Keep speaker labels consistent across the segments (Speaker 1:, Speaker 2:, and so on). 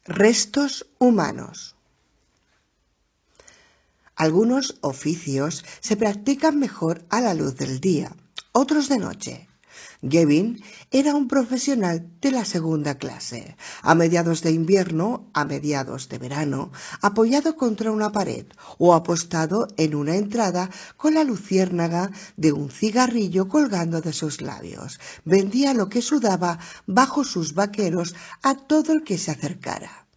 Speaker 1: Restos humanos. Algunos oficios se practican mejor a la luz del día, otros de noche. Gavin era un profesional de la segunda clase. A mediados de invierno, a mediados de verano, apoyado contra una pared o apostado en una entrada con la luciérnaga de un cigarrillo colgando de sus labios, vendía lo que sudaba bajo sus vaqueros a todo el que se acercara.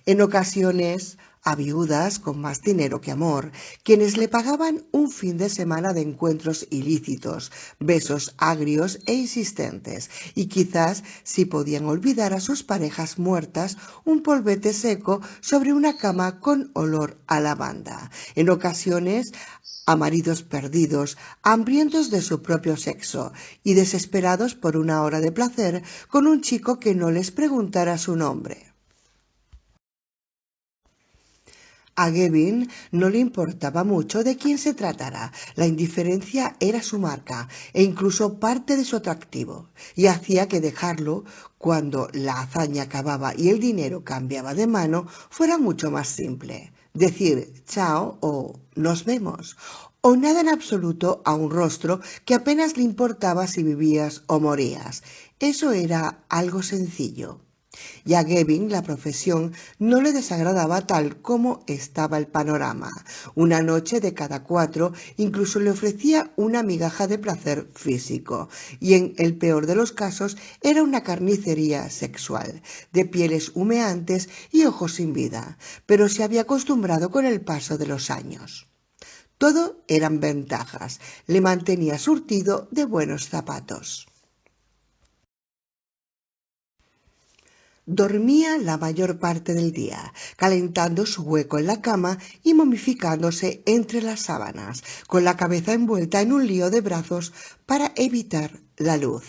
Speaker 1: En ocasiones, a viudas con más dinero que amor, quienes le pagaban un fin de semana de encuentros ilícitos, besos agrios e insistentes, y quizás, si podían olvidar a sus parejas muertas, un polvete seco sobre una cama con olor a lavanda. En ocasiones, a maridos perdidos, hambrientos de su propio sexo y desesperados por una hora de placer con un chico que no les preguntara su nombre. A Gavin no le importaba mucho de quién se tratara, la indiferencia era su marca e incluso parte de su atractivo, y hacía que dejarlo, cuando la hazaña acababa y el dinero cambiaba de mano, fuera mucho más simple. Decir chao o nos vemos, o nada en absoluto a un rostro que apenas le importaba si vivías o morías. Eso era algo sencillo. Y a Gavin la profesión no le desagradaba tal como estaba el panorama. Una noche de cada 4 incluso le ofrecía una migaja de placer físico, y en el peor de los casos era una carnicería sexual, de pieles humeantes y ojos sin vida, pero se había acostumbrado con el paso de los años. Todo eran ventajas, le mantenía surtido de buenos zapatos. Dormía la mayor parte del día, calentando su hueco en la cama y momificándose entre las sábanas, con la cabeza envuelta en un lío de brazos para evitar la luz.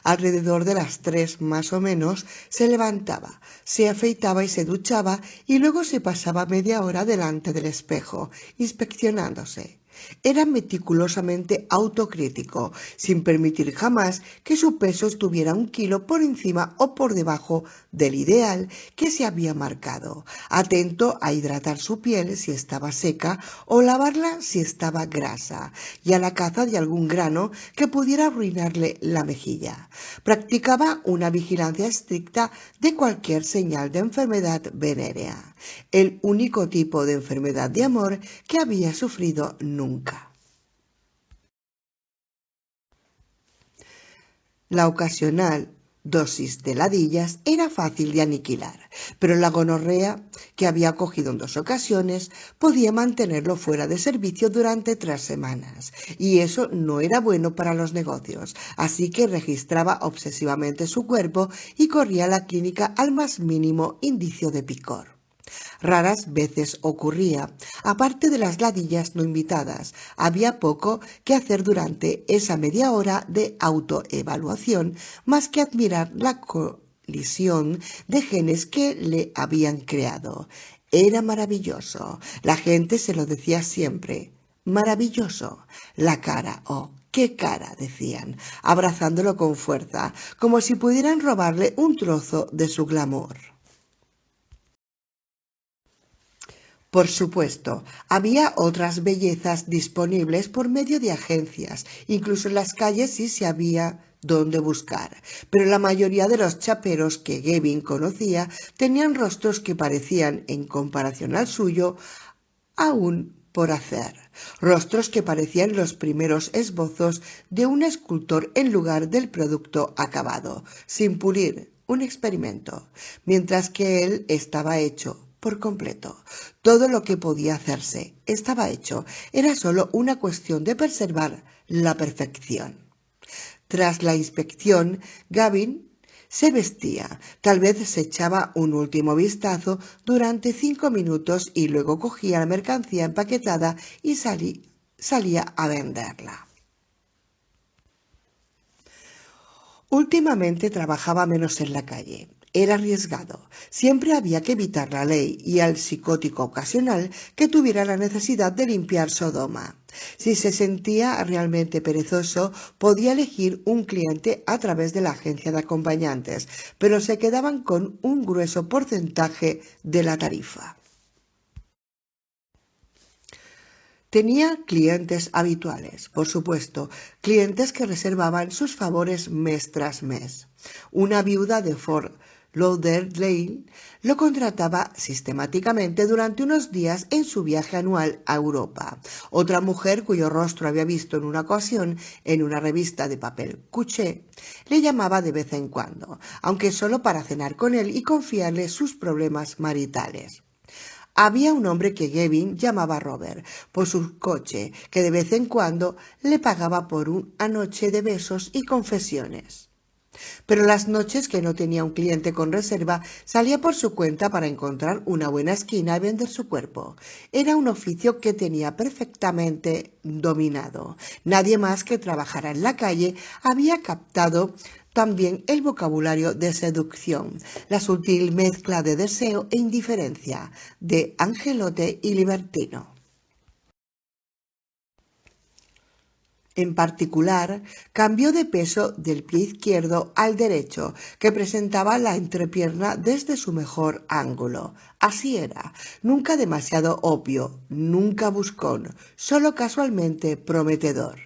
Speaker 1: Alrededor de las 3 más o menos se levantaba, se afeitaba y se duchaba, y luego se pasaba media hora delante del espejo, inspeccionándose. Era meticulosamente autocrítico, sin permitir jamás que su peso estuviera 1 kilo por encima o por debajo del ideal que se había marcado, atento a hidratar su piel si estaba seca o lavarla si estaba grasa, y a la caza de algún grano que pudiera arruinarle la mejilla. Practicaba una vigilancia estricta de cualquier señal de enfermedad venérea, el único tipo de enfermedad de amor que había sufrido nunca. La ocasional dosis de ladillas era fácil de aniquilar, pero la gonorrea, que había cogido en 2 ocasiones, podía mantenerlo fuera de servicio durante 3 semanas, y eso no era bueno para los negocios, así que registraba obsesivamente su cuerpo y corría a la clínica al más mínimo indicio de picor. Raras veces ocurría, aparte de las ladillas no invitadas, había poco que hacer durante esa media hora de autoevaluación, más que admirar la colisión de genes que le habían creado. Era maravilloso, la gente se lo decía siempre. Maravilloso. La cara, oh, qué cara, decían, abrazándolo con fuerza, como si pudieran robarle un trozo de su glamour. Por supuesto, había otras bellezas disponibles por medio de agencias, incluso en las calles sí se había dónde buscar, pero la mayoría de los chaperos que Gavin conocía tenían rostros que parecían, en comparación al suyo, aún por hacer, rostros que parecían los primeros esbozos de un escultor en lugar del producto acabado, sin pulir, un experimento, mientras que él estaba hecho por completo. Todo lo que podía hacerse estaba hecho, era solo una cuestión de preservar la perfección. Tras la inspección, Gavin se vestía, tal vez se echaba un último vistazo durante 5 minutos y luego cogía la mercancía empaquetada y salía a venderla. Últimamente trabajaba menos en la calle. era arriesgado. Siempre había que evitar la ley y al psicótico ocasional que tuviera la necesidad de limpiar Sodoma. Si se sentía realmente perezoso, podía elegir un cliente a través de la agencia de acompañantes, pero se quedaban con un grueso porcentaje de la tarifa. Tenía clientes habituales, por supuesto, clientes que reservaban sus favores mes tras mes. Una viuda de Fort Lauderdale lo contrataba sistemáticamente durante unos días en su viaje anual a Europa. Otra mujer, cuyo rostro había visto en una ocasión en una revista de papel couché, le llamaba de vez en cuando, aunque solo para cenar con él y confiarle sus problemas maritales. Había un hombre que Gavin llamaba Robert por su coche, que de vez en cuando le pagaba por una noche de besos y confesiones. Pero las noches que no tenía un cliente con reserva, salía por su cuenta para encontrar una buena esquina y vender su cuerpo. Era un oficio que tenía perfectamente dominado. Nadie más que trabajara en la calle había captado también el vocabulario de seducción, la sutil mezcla de deseo e indiferencia, de angelote y libertino. En particular, cambió de peso del pie izquierdo al derecho, que presentaba la entrepierna desde su mejor ángulo. Así era, nunca demasiado obvio, nunca buscón, solo casualmente prometedor.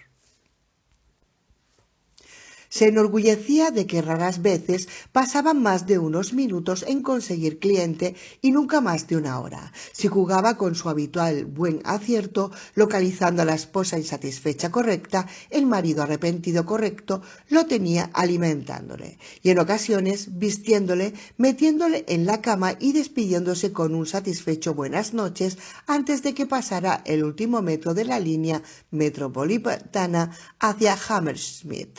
Speaker 1: Se enorgullecía de que raras veces pasaban más de unos minutos en conseguir cliente y nunca más de una hora. Si jugaba con su habitual buen acierto, localizando a la esposa insatisfecha correcta, el marido arrepentido correcto, lo tenía alimentándole y en ocasiones vistiéndole, metiéndole en la cama y despidiéndose con un satisfecho buenas noches antes de que pasara el último metro de la línea metropolitana hacia Hammersmith.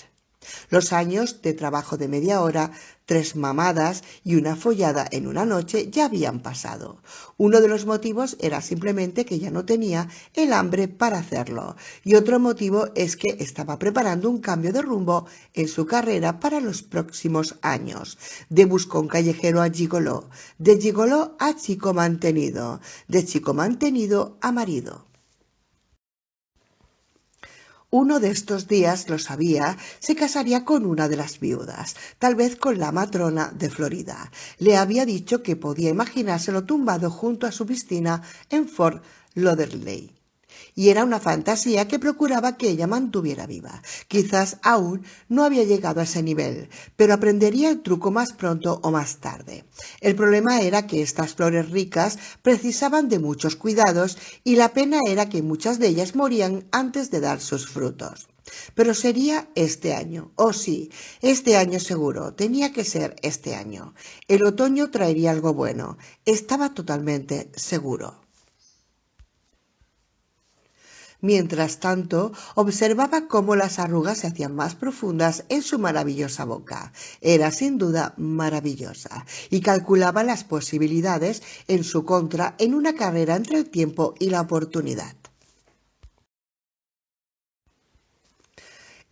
Speaker 1: Los años de trabajo de media hora, 3 mamadas y una follada en una noche ya habían pasado. Uno de los motivos era simplemente que ya no tenía el hambre para hacerlo, y otro motivo es que estaba preparando un cambio de rumbo en su carrera para los próximos años. De buscón callejero a gigoló, de gigoló a chico mantenido, de chico mantenido a marido. Uno de estos días, lo sabía, se casaría con una de las viudas, tal vez con la matrona de Florida. Le había dicho que podía imaginárselo tumbado junto a su piscina en Fort Lauderdale. Y era una fantasía que procuraba que ella mantuviera viva. Quizás aún no había llegado a ese nivel, pero aprendería el truco más pronto o más tarde. El problema era que estas flores ricas precisaban de muchos cuidados y la pena era que muchas de ellas morían antes de dar sus frutos. Pero sería este año, oh sí, este año seguro, tenía que ser este año. El otoño traería algo bueno, estaba totalmente seguro. Mientras tanto, observaba cómo las arrugas se hacían más profundas en su maravillosa boca. Era sin duda maravillosa, y calculaba las posibilidades en su contra en una carrera entre el tiempo y la oportunidad.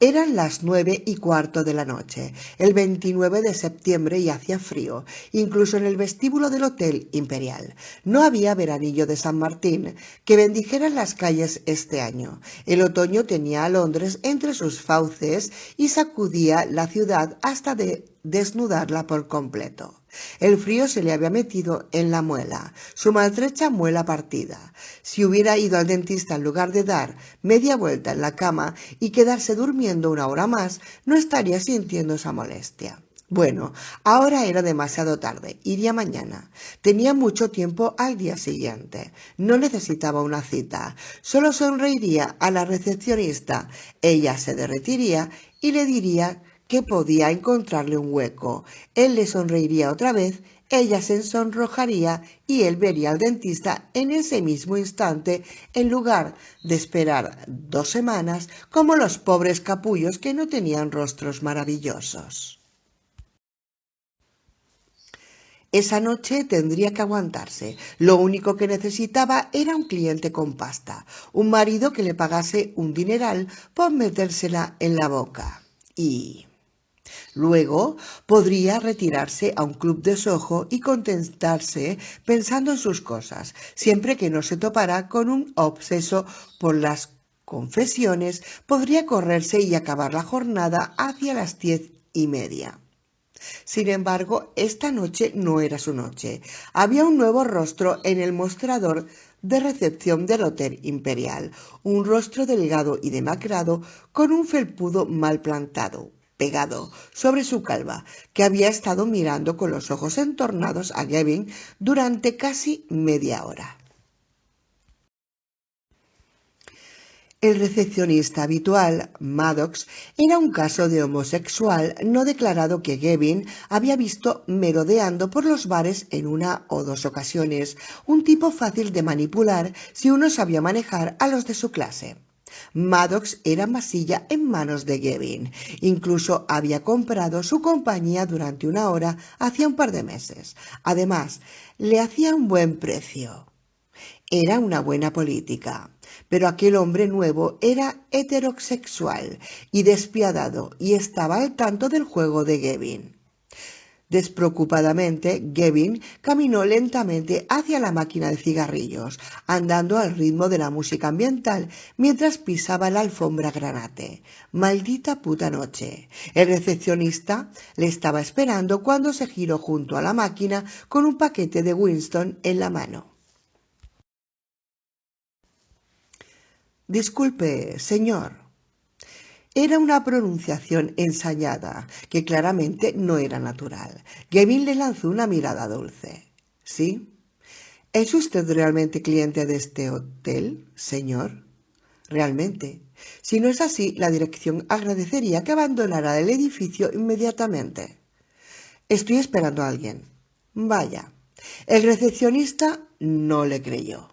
Speaker 1: Eran las 9:15 de la noche, el 29 de septiembre, y hacía frío, incluso en el vestíbulo del Hotel Imperial. No había veranillo de San Martín que bendijera las calles este año. El otoño tenía a Londres entre sus fauces y sacudía la ciudad hasta de desnudarla por completo. El frío se le había metido en la muela, su maltrecha muela partida. Si hubiera ido al dentista en lugar de dar media vuelta en la cama y quedarse durmiendo una hora más, no estaría sintiendo esa molestia. Bueno, ahora era demasiado tarde, iría mañana. Tenía mucho tiempo al día siguiente. No necesitaba una cita. Solo sonreiría a la recepcionista. Ella se derretiría y le diría que podía encontrarle un hueco. Él le sonreiría otra vez, ella se sonrojaría y él vería al dentista en ese mismo instante, en lugar de esperar 2 semanas como los pobres capullos que no tenían rostros maravillosos. Esa noche tendría que aguantarse. Lo único que necesitaba era un cliente con pasta, un marido que le pagase un dineral por metérsela en la boca. Y Luego podría retirarse a un club de Soho y contentarse pensando en sus cosas, siempre que no se topara con un obseso por las confesiones. Podría correrse y acabar la jornada hacia las 10:30. Sin embargo, esta noche no era su noche. Había un nuevo rostro en el mostrador de recepción del Hotel Imperial, un rostro delgado y demacrado con un felpudo mal plantado, pegado sobre su calva, que había estado mirando con los ojos entornados a Gavin durante casi media hora. El recepcionista habitual, Maddox, era un caso de homosexual no declarado que Gavin había visto merodeando por los bares en una o dos ocasiones, un tipo fácil de manipular si uno sabía manejar a los de su clase. Maddox era masilla en manos de Gavin. Incluso había comprado su compañía durante una hora hacía un par de meses. Además, le hacía un buen precio. Era una buena política, pero aquel hombre nuevo era heterosexual y despiadado y estaba al tanto del juego de Gavin. Despreocupadamente, Gavin caminó lentamente hacia la máquina de cigarrillos, andando al ritmo de la música ambiental mientras pisaba la alfombra granate. Maldita puta noche. El recepcionista le estaba esperando cuando se giró junto a la máquina con un paquete de Winston en la mano. Disculpe, señor. Era una pronunciación ensayada, que claramente no era natural. Gavin le lanzó una mirada dulce. ¿Sí? ¿Es usted realmente cliente de este hotel, señor? Realmente. Si no es así, la dirección agradecería que abandonara el edificio inmediatamente. Estoy esperando a alguien. Vaya. El recepcionista no le creyó.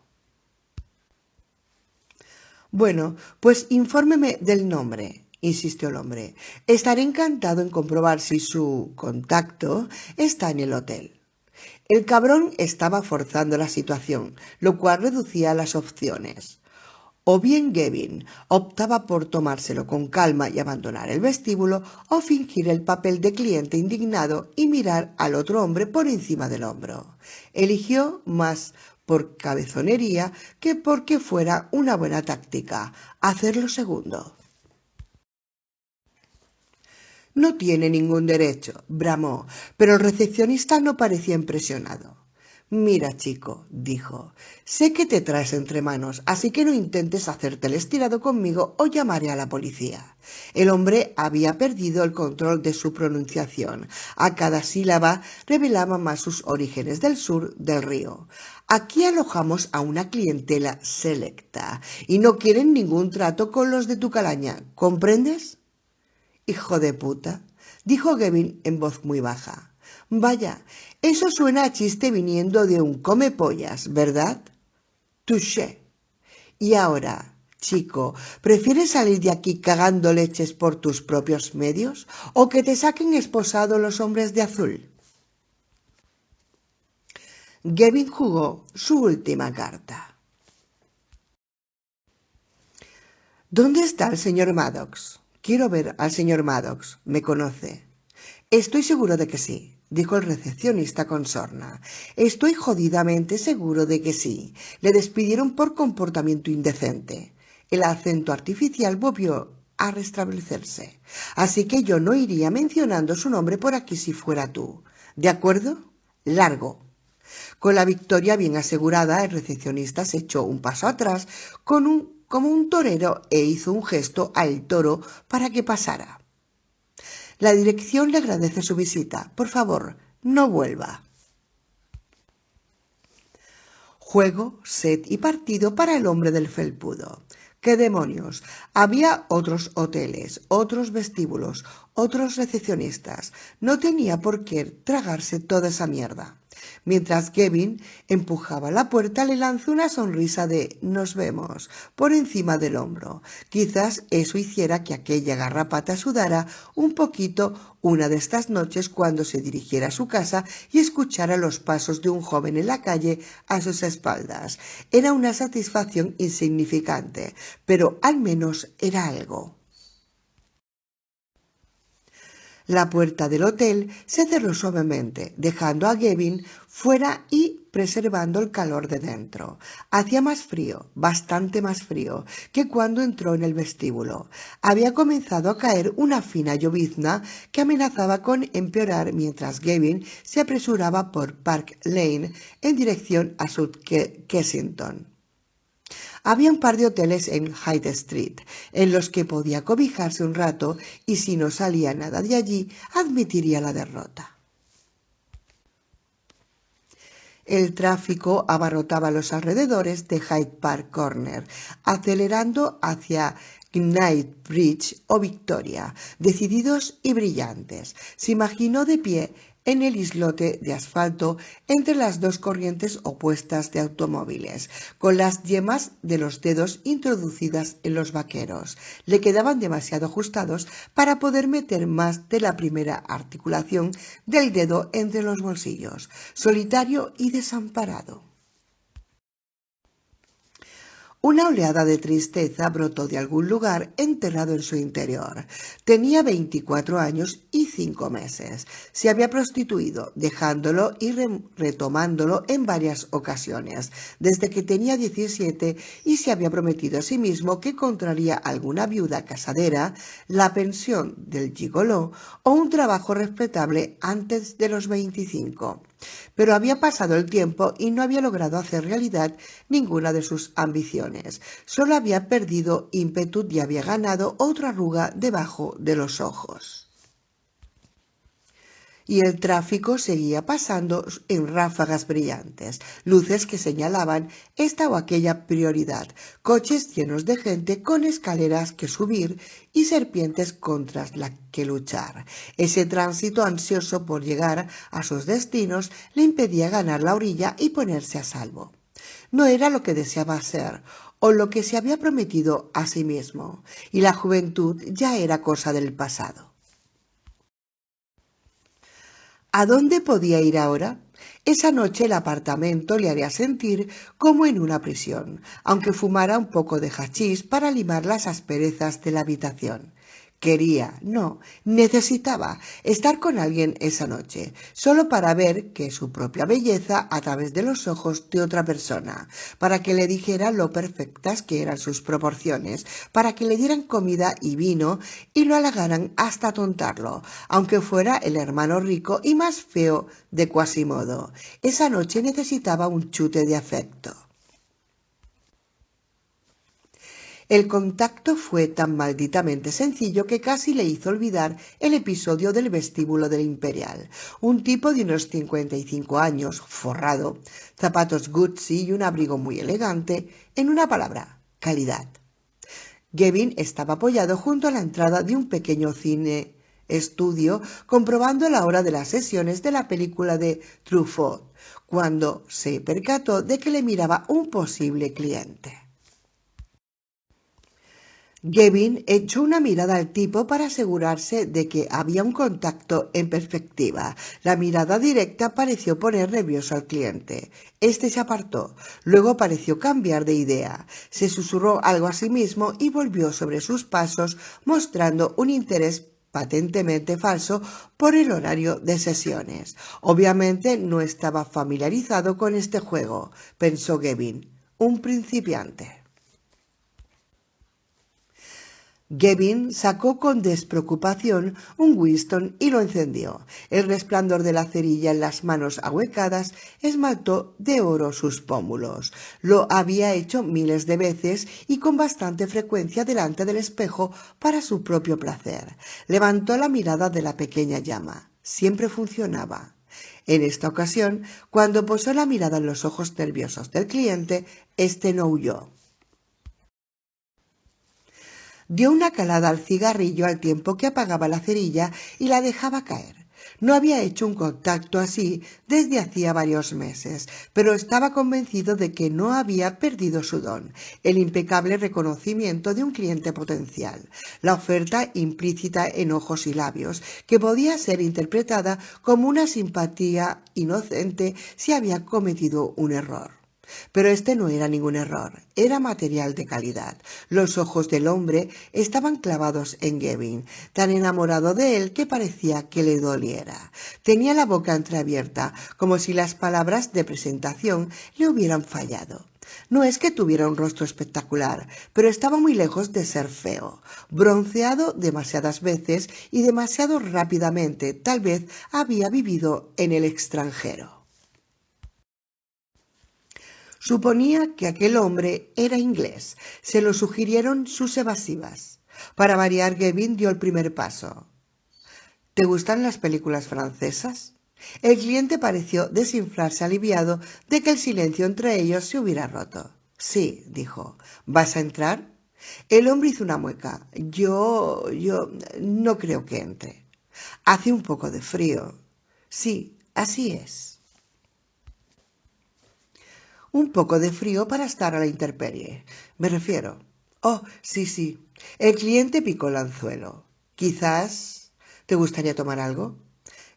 Speaker 1: Bueno, pues infórmeme del nombre, insistió el hombre. Estaré encantado en comprobar si su contacto está en el hotel. El cabrón estaba forzando la situación, lo cual reducía las opciones. O bien Gavin optaba por tomárselo con calma y abandonar el vestíbulo, o fingir el papel de cliente indignado y mirar al otro hombre por encima del hombro. Eligió más por cabezonería que porque fuera una buena táctica, hacer lo segundo. No tiene ningún derecho, bramó, pero el recepcionista no parecía impresionado. Mira, chico, dijo, sé que te traes entre manos, así que no intentes hacerte el estirado conmigo o llamaré a la policía. El hombre había perdido el control de su pronunciación. A cada sílaba revelaba más sus orígenes del sur del río. Aquí alojamos a una clientela selecta y no quieren ningún trato con los de tu calaña, ¿comprendes? Hijo de puta, dijo Gavin en voz muy baja. Vaya, eso suena a chiste viniendo de un comepollas, ¿verdad? Touché. Y ahora, chico, ¿prefieres salir de aquí cagando leches por tus propios medios o que te saquen esposado los hombres de azul? Gavin jugó su última carta. ¿Dónde está el señor Maddox? Quiero ver al señor Maddox. ¿Me conoce? Estoy seguro de que sí, dijo el recepcionista con sorna. Estoy jodidamente seguro de que sí. Le despidieron por comportamiento indecente. El acento artificial volvió a restablecerse. Así que yo no iría mencionando su nombre por aquí si fuera tú. ¿De acuerdo? Largo. Con la victoria bien asegurada, el recepcionista se echó un paso atrás como un torero e hizo un gesto al toro para que pasara. La dirección le agradece su visita. Por favor, no vuelva. Juego, set y partido para el hombre del felpudo. ¡Qué demonios! Había otros hoteles, otros vestíbulos, otros recepcionistas. No tenía por qué tragarse toda esa mierda. Mientras Gavin empujaba la puerta, le lanzó una sonrisa de «nos vemos» por encima del hombro. Quizás eso hiciera que aquella garrapata sudara un poquito una de estas noches cuando se dirigiera a su casa y escuchara los pasos de un joven en la calle a sus espaldas. Era una satisfacción insignificante, pero al menos era algo. La puerta del hotel se cerró suavemente, dejando a Gavin fuera y preservando el calor de dentro. Hacía más frío, bastante más frío, que cuando entró en el vestíbulo. Había comenzado a caer una fina llovizna que amenazaba con empeorar mientras Gavin se apresuraba por Park Lane en dirección a South Kensington. Había un par de hoteles en Hyde Street en los que podía cobijarse un rato y si no salía nada de allí, admitiría la derrota. El tráfico abarrotaba los alrededores de Hyde Park Corner, acelerando hacia Knightsbridge o Victoria, decididos y brillantes. Se imaginó de pie en el islote de asfalto entre las dos corrientes opuestas de automóviles, con las yemas de los dedos introducidas en los vaqueros. Le quedaban demasiado ajustados para poder meter más de la primera articulación del dedo entre los bolsillos, solitario y desamparado. Una oleada de tristeza brotó de algún lugar enterrado en su interior. Tenía 24 años y 5 meses. Se había prostituido, dejándolo y retomándolo en varias ocasiones, desde que tenía 17 y se había prometido a sí mismo que encontraría alguna viuda casadera, la pensión del gigoló o un trabajo respetable antes de los 25. Pero había pasado el tiempo y no había logrado hacer realidad ninguna de sus ambiciones. Solo había perdido ímpetu y había ganado otra arruga debajo de los ojos. Y el tráfico seguía pasando en ráfagas brillantes, luces que señalaban esta o aquella prioridad, coches llenos de gente con escaleras que subir y serpientes contra las que luchar. Ese tránsito ansioso por llegar a sus destinos le impedía ganar la orilla y ponerse a salvo. No era lo que deseaba ser o lo que se había prometido a sí mismo, y la juventud ya era cosa del pasado. ¿A dónde podía ir ahora? Esa noche el apartamento le haría sentir como en una prisión, aunque fumara un poco de hachís para limar las asperezas de la habitación. Quería, no, necesitaba estar con alguien esa noche, solo para ver que su propia belleza a través de los ojos de otra persona, para que le dijera lo perfectas que eran sus proporciones, para que le dieran comida y vino y lo halagaran hasta tontarlo, aunque fuera el hermano rico y más feo de Quasimodo. Esa noche necesitaba un chute de afecto. El contacto fue tan malditamente sencillo que casi le hizo olvidar el episodio del vestíbulo del Imperial. Un tipo de unos 55 años, forrado, zapatos Gucci y un abrigo muy elegante, en una palabra, calidad. Gavin estaba apoyado junto a la entrada de un pequeño cine estudio comprobando la hora de las sesiones de la película de Truffaut, cuando se percató de que le miraba un posible cliente. Gavin echó una mirada al tipo para asegurarse de que había un contacto en perspectiva. La mirada directa pareció poner nervioso al cliente. Este se apartó. Luego pareció cambiar de idea. Se susurró algo a sí mismo y volvió sobre sus pasos, mostrando un interés patentemente falso por el horario de sesiones. Obviamente no estaba familiarizado con este juego, pensó Gavin. Un principiante. Gavin sacó con despreocupación un Winston y lo encendió. El resplandor de la cerilla en las manos ahuecadas esmaltó de oro sus pómulos. Lo había hecho miles de veces y con bastante frecuencia delante del espejo para su propio placer. Levantó la mirada de la pequeña llama. Siempre funcionaba. En esta ocasión, cuando posó la mirada en los ojos nerviosos del cliente, éste no huyó. Dio una calada al cigarrillo al tiempo que apagaba la cerilla y la dejaba caer. No había hecho un contacto así desde hacía varios meses, pero estaba convencido de que no había perdido su don, el impecable reconocimiento de un cliente potencial, la oferta implícita en ojos y labios, que podía ser interpretada como una simpatía inocente si había cometido un error. Pero este no era ningún error, era material de calidad. Los ojos del hombre estaban clavados en Gavin, tan enamorado de él que parecía que le doliera. Tenía la boca entreabierta, como si las palabras de presentación le hubieran fallado. No es que tuviera un rostro espectacular, pero estaba muy lejos de ser feo. Bronceado demasiadas veces y demasiado rápidamente, tal vez había vivido en el extranjero. Suponía que aquel hombre era inglés. Se lo sugirieron sus evasivas. Para variar, Gavin dio el primer paso. ¿Te gustan las películas francesas? El cliente pareció desinflarse aliviado de que el silencio entre ellos se hubiera roto. Sí, dijo. ¿Vas a entrar? El hombre hizo una mueca. Yo no creo que entre. Hace un poco de frío. Sí, así es. Un poco de frío para estar a la intemperie, me refiero. Oh, sí, sí. El cliente picó el anzuelo. Quizás te gustaría tomar algo.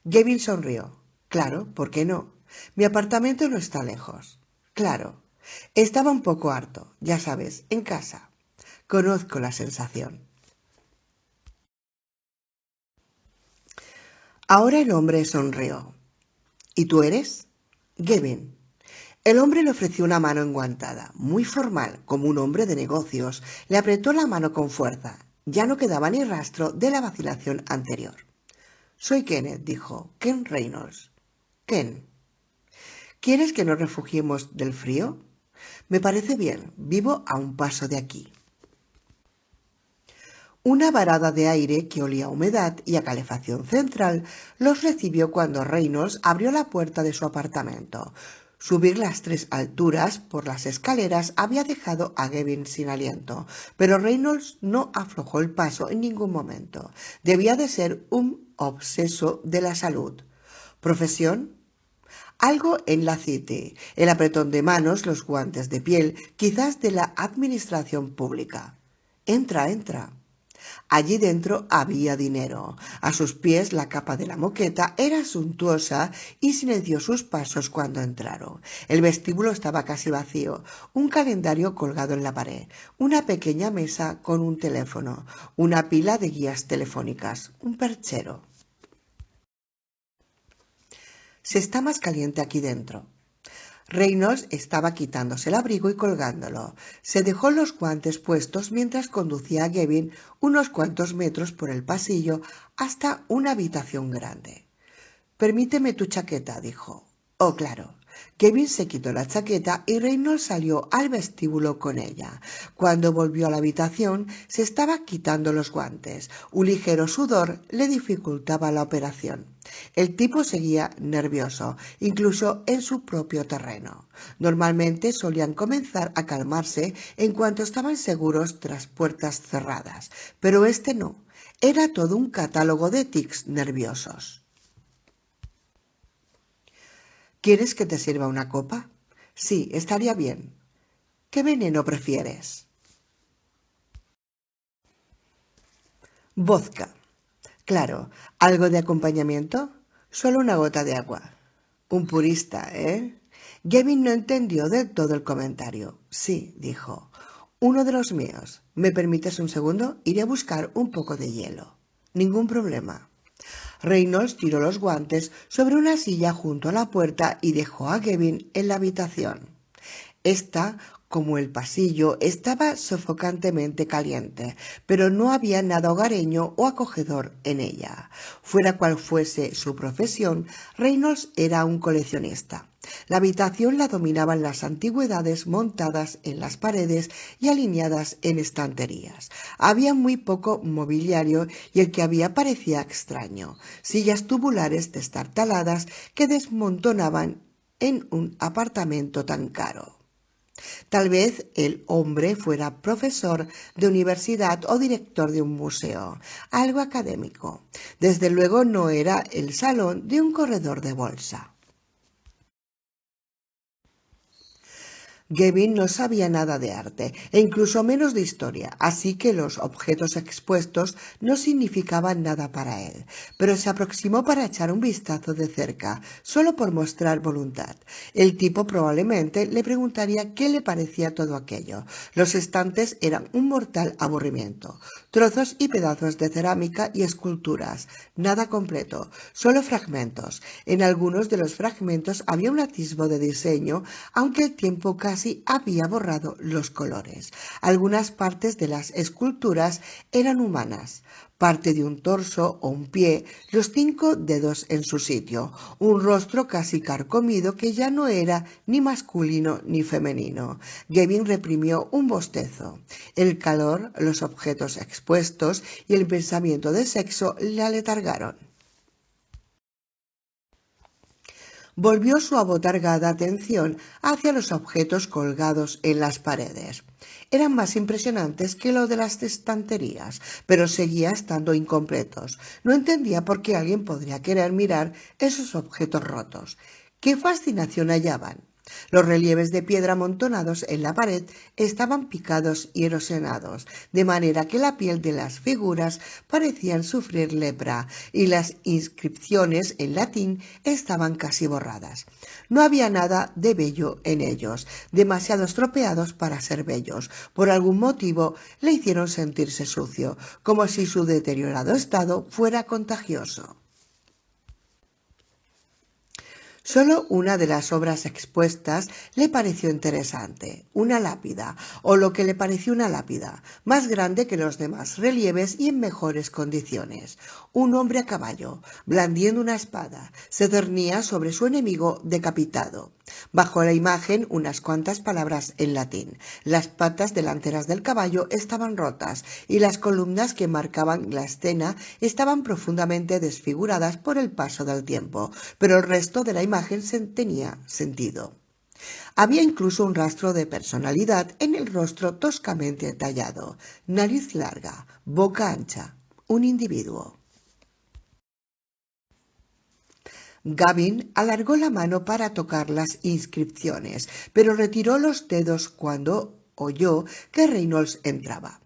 Speaker 1: Gavin sonrió. Claro, ¿por qué no? Mi apartamento no está lejos. Claro. Estaba un poco harto, ya sabes, en casa. Conozco la sensación. Ahora el hombre sonrió. ¿Y tú eres? Gavin. El hombre le ofreció una mano enguantada, muy formal, como un hombre de negocios. Le apretó la mano con fuerza. Ya no quedaba ni rastro de la vacilación anterior. Soy Kenneth, dijo. Ken Reynolds. Ken, ¿quieres que nos refugiemos del frío? Me parece bien. Vivo a un paso de aquí. Una varada de aire que olía a humedad y a calefacción central los recibió cuando Reynolds abrió la puerta de su apartamento. Subir las 3 alturas por las escaleras había dejado a Gavin sin aliento, pero Reynolds no aflojó el paso en ningún momento. Debía de ser un obseso de la salud. ¿Profesión? Algo en la City, el apretón de manos, los guantes de piel, quizás de la administración pública. Entra, entra. Allí dentro había dinero. A sus pies la capa de la moqueta era suntuosa y silenció sus pasos cuando entraron. El vestíbulo estaba casi vacío. Un calendario colgado en la pared, una pequeña mesa con un teléfono, una pila de guías telefónicas, un perchero. Se está más caliente aquí dentro. Reynolds estaba quitándose el abrigo y colgándolo. Se dejó los guantes puestos mientras conducía a Gavin unos cuantos metros por el pasillo hasta una habitación grande. Permíteme tu chaqueta, dijo. Oh, claro. Gavin se quitó la chaqueta y Reynolds salió al vestíbulo con ella. Cuando volvió a la habitación, se estaba quitando los guantes. Un ligero sudor le dificultaba la operación. El tipo seguía nervioso, incluso en su propio terreno. Normalmente solían comenzar a calmarse en cuanto estaban seguros tras puertas cerradas, pero este no. Era todo un catálogo de tics nerviosos. ¿Quieres que te sirva una copa? Sí, estaría bien. ¿Qué veneno prefieres? Vodka. Claro. ¿Algo de acompañamiento? Solo una gota de agua. Un purista, ¿eh? Gavin no entendió del todo el comentario. Sí, dijo. Uno de los míos. ¿Me permites un segundo? Iré a buscar un poco de hielo. Ningún problema. Reynolds tiró los guantes sobre una silla junto a la puerta y dejó a Gavin en la habitación. Esta, como el pasillo, estaba sofocantemente caliente, pero no había nada hogareño o acogedor en ella. Fuera cual fuese su profesión, Reynolds era un coleccionista. La habitación la dominaban las antigüedades montadas en las paredes y alineadas en estanterías. Había muy poco mobiliario y el que había parecía extraño. Sillas tubulares destartaladas que desmontonaban en un apartamento tan caro. Tal vez el hombre fuera profesor de universidad o director de un museo, algo académico. Desde luego no era el salón de un corredor de bolsa. Gavin no sabía nada de arte e incluso menos de historia, así que los objetos expuestos no significaban nada para él, pero se aproximó para echar un vistazo de cerca, solo por mostrar voluntad. El tipo probablemente le preguntaría qué le parecía todo aquello. Los estantes eran un mortal aburrimiento, trozos y pedazos de cerámica y esculturas, nada completo, solo fragmentos. En algunos de los fragmentos había un atisbo de diseño, aunque el tiempo casi había borrado los colores. Algunas partes de las esculturas eran humanas, parte de un torso o un pie, los 5 dedos en su sitio, un rostro casi carcomido que ya no era ni masculino ni femenino. Gavin reprimió un bostezo. El calor, los objetos expuestos y el pensamiento de sexo le aletargaron. Volvió su abotargada atención hacia los objetos colgados en las paredes. Eran más impresionantes que lo de las estanterías, pero seguía estando incompletos. No entendía por qué alguien podría querer mirar esos objetos rotos. ¿Qué fascinación hallaban? Los relieves de piedra amontonados en la pared estaban picados y erosionados, de manera que la piel de las figuras parecían sufrir lepra y las inscripciones en latín estaban casi borradas. No había nada de bello en ellos, demasiado estropeados para ser bellos. Por algún motivo le hicieron sentirse sucio, como si su deteriorado estado fuera contagioso. Solo una de las obras expuestas le pareció interesante, una lápida, o lo que le pareció una lápida, más grande que los demás relieves y en mejores condiciones. Un hombre a caballo, blandiendo una espada, se cernía sobre su enemigo decapitado. Bajo la imagen unas cuantas palabras en latín. Las patas delanteras del caballo estaban rotas y las columnas que marcaban la escena estaban profundamente desfiguradas por el paso del tiempo, pero el resto de la imagen tenía sentido. Había incluso un rastro de personalidad en el rostro toscamente tallado, nariz larga, boca ancha, un individuo. Gavin alargó la mano para tocar las inscripciones, pero retiró los dedos cuando oyó que Reynolds entraba.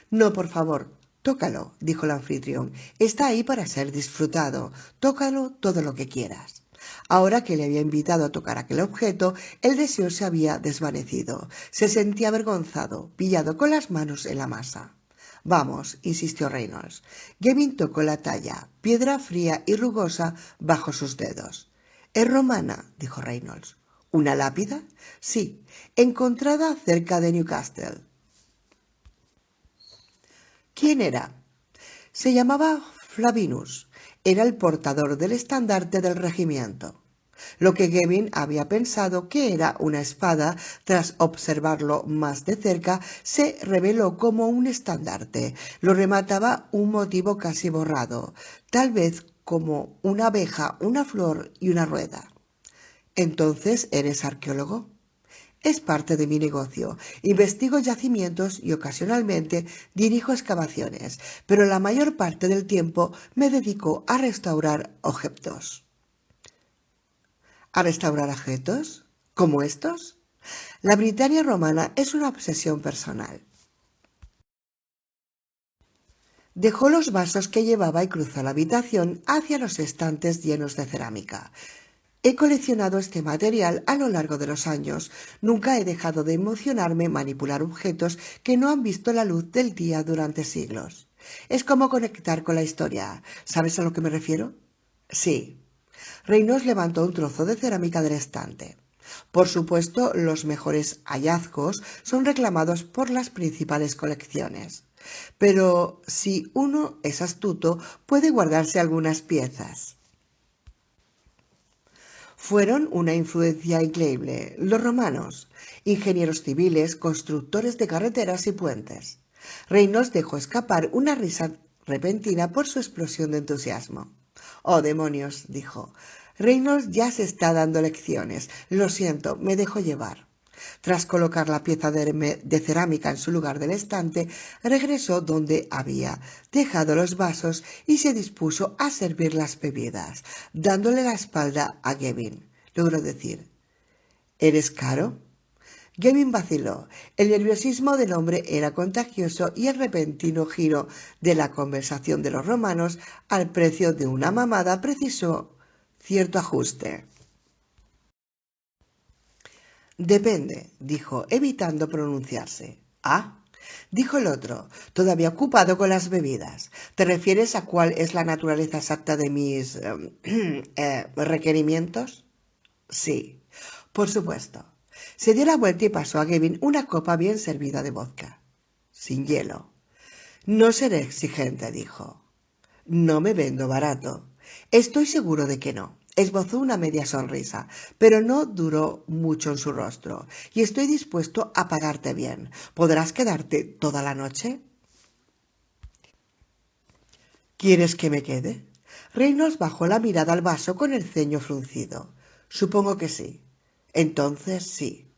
Speaker 1: No, por favor, tócalo, dijo el anfitrión. Está ahí para ser disfrutado. Tócalo todo lo que quieras. Ahora que le había invitado a tocar aquel objeto, el deseo se había desvanecido. Se sentía avergonzado, pillado con las manos en la masa. Vamos, insistió Reynolds. Gavin tocó la talla, piedra fría y rugosa, bajo sus dedos. Es romana, dijo Reynolds. ¿Una lápida? Sí, encontrada cerca de Newcastle. ¿Quién era? Se llamaba Flavinus. Era el portador del estandarte del regimiento. Lo que Gavin había pensado que era una espada, tras observarlo más de cerca, se reveló como un estandarte. Lo remataba un motivo casi borrado, tal vez como una abeja, una flor y una rueda. ¿Entonces eres arqueólogo? Es parte de mi negocio. Investigo yacimientos y ocasionalmente dirijo excavaciones, pero la mayor parte del tiempo me dedico a restaurar objetos. ¿A restaurar objetos? ¿Como estos? La Britania romana es una obsesión personal. Dejó los vasos que llevaba y cruzó la habitación hacia los estantes llenos de cerámica. He coleccionado este material a lo largo de los años. Nunca he dejado de emocionarme manipular objetos que no han visto la luz del día durante siglos. Es como conectar con la historia. ¿Sabes a lo que me refiero? Sí. Reynolds levantó un trozo de cerámica del estante. Por supuesto, los mejores hallazgos son reclamados por las principales colecciones. Pero si uno es astuto, puede guardarse algunas piezas. Fueron una influencia increíble los romanos, ingenieros civiles, constructores de carreteras y puentes. Reynolds dejó escapar una risa repentina por su explosión de entusiasmo. «Oh, demonios», dijo. «Reynolds ya se está dando lecciones. Lo siento, me dejo llevar». Tras colocar la pieza de cerámica en su lugar del estante, regresó donde había dejado los vasos y se dispuso a servir las bebidas, dándole la espalda a Gavin. Logró decir: «¿Eres caro?» Gavin vaciló. El nerviosismo del hombre era contagioso y el repentino giro de la conversación de los romanos al precio de una mamada precisó cierto ajuste. Depende, dijo, evitando pronunciarse. Ah, dijo el otro, todavía ocupado con las bebidas. ¿Te refieres a cuál es la naturaleza exacta de mis requerimientos? Sí, por supuesto. Se dio la vuelta y pasó a Gavin una copa bien servida de vodka. Sin hielo. No seré exigente, dijo. No me vendo barato. Estoy seguro de que no. Esbozó una media sonrisa, pero no duró mucho en su rostro. Y estoy dispuesto a pagarte bien. ¿Podrás quedarte toda la noche? ¿Quieres que me quede? Reynolds bajó la mirada al vaso con el ceño fruncido. Supongo que sí. Entonces sí.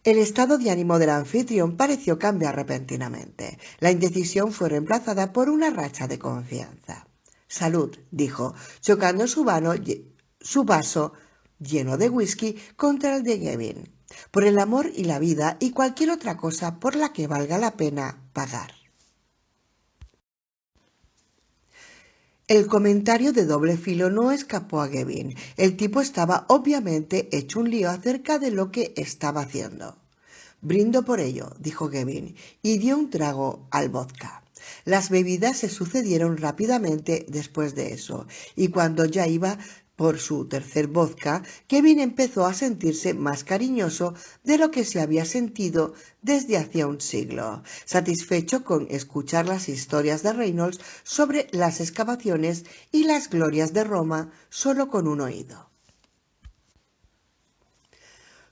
Speaker 1: El estado de ánimo del anfitrión pareció cambiar repentinamente. La indecisión fue reemplazada por una racha de confianza. Salud, dijo, chocando su vaso lleno de whisky contra el de Gavin. Por el amor y la vida y cualquier otra cosa por la que valga la pena pagar. El comentario de doble filo no escapó a Gavin. El tipo estaba obviamente hecho un lío acerca de lo que estaba haciendo. Brindo por ello, dijo Gavin, y dio un trago al vodka. Las bebidas se sucedieron rápidamente después de eso, y cuando ya iba por su tercer vodka, Gavin empezó a sentirse más cariñoso de lo que se había sentido desde hacía un siglo, satisfecho con escuchar las historias de Reynolds sobre las excavaciones y las glorias de Roma solo con un oído.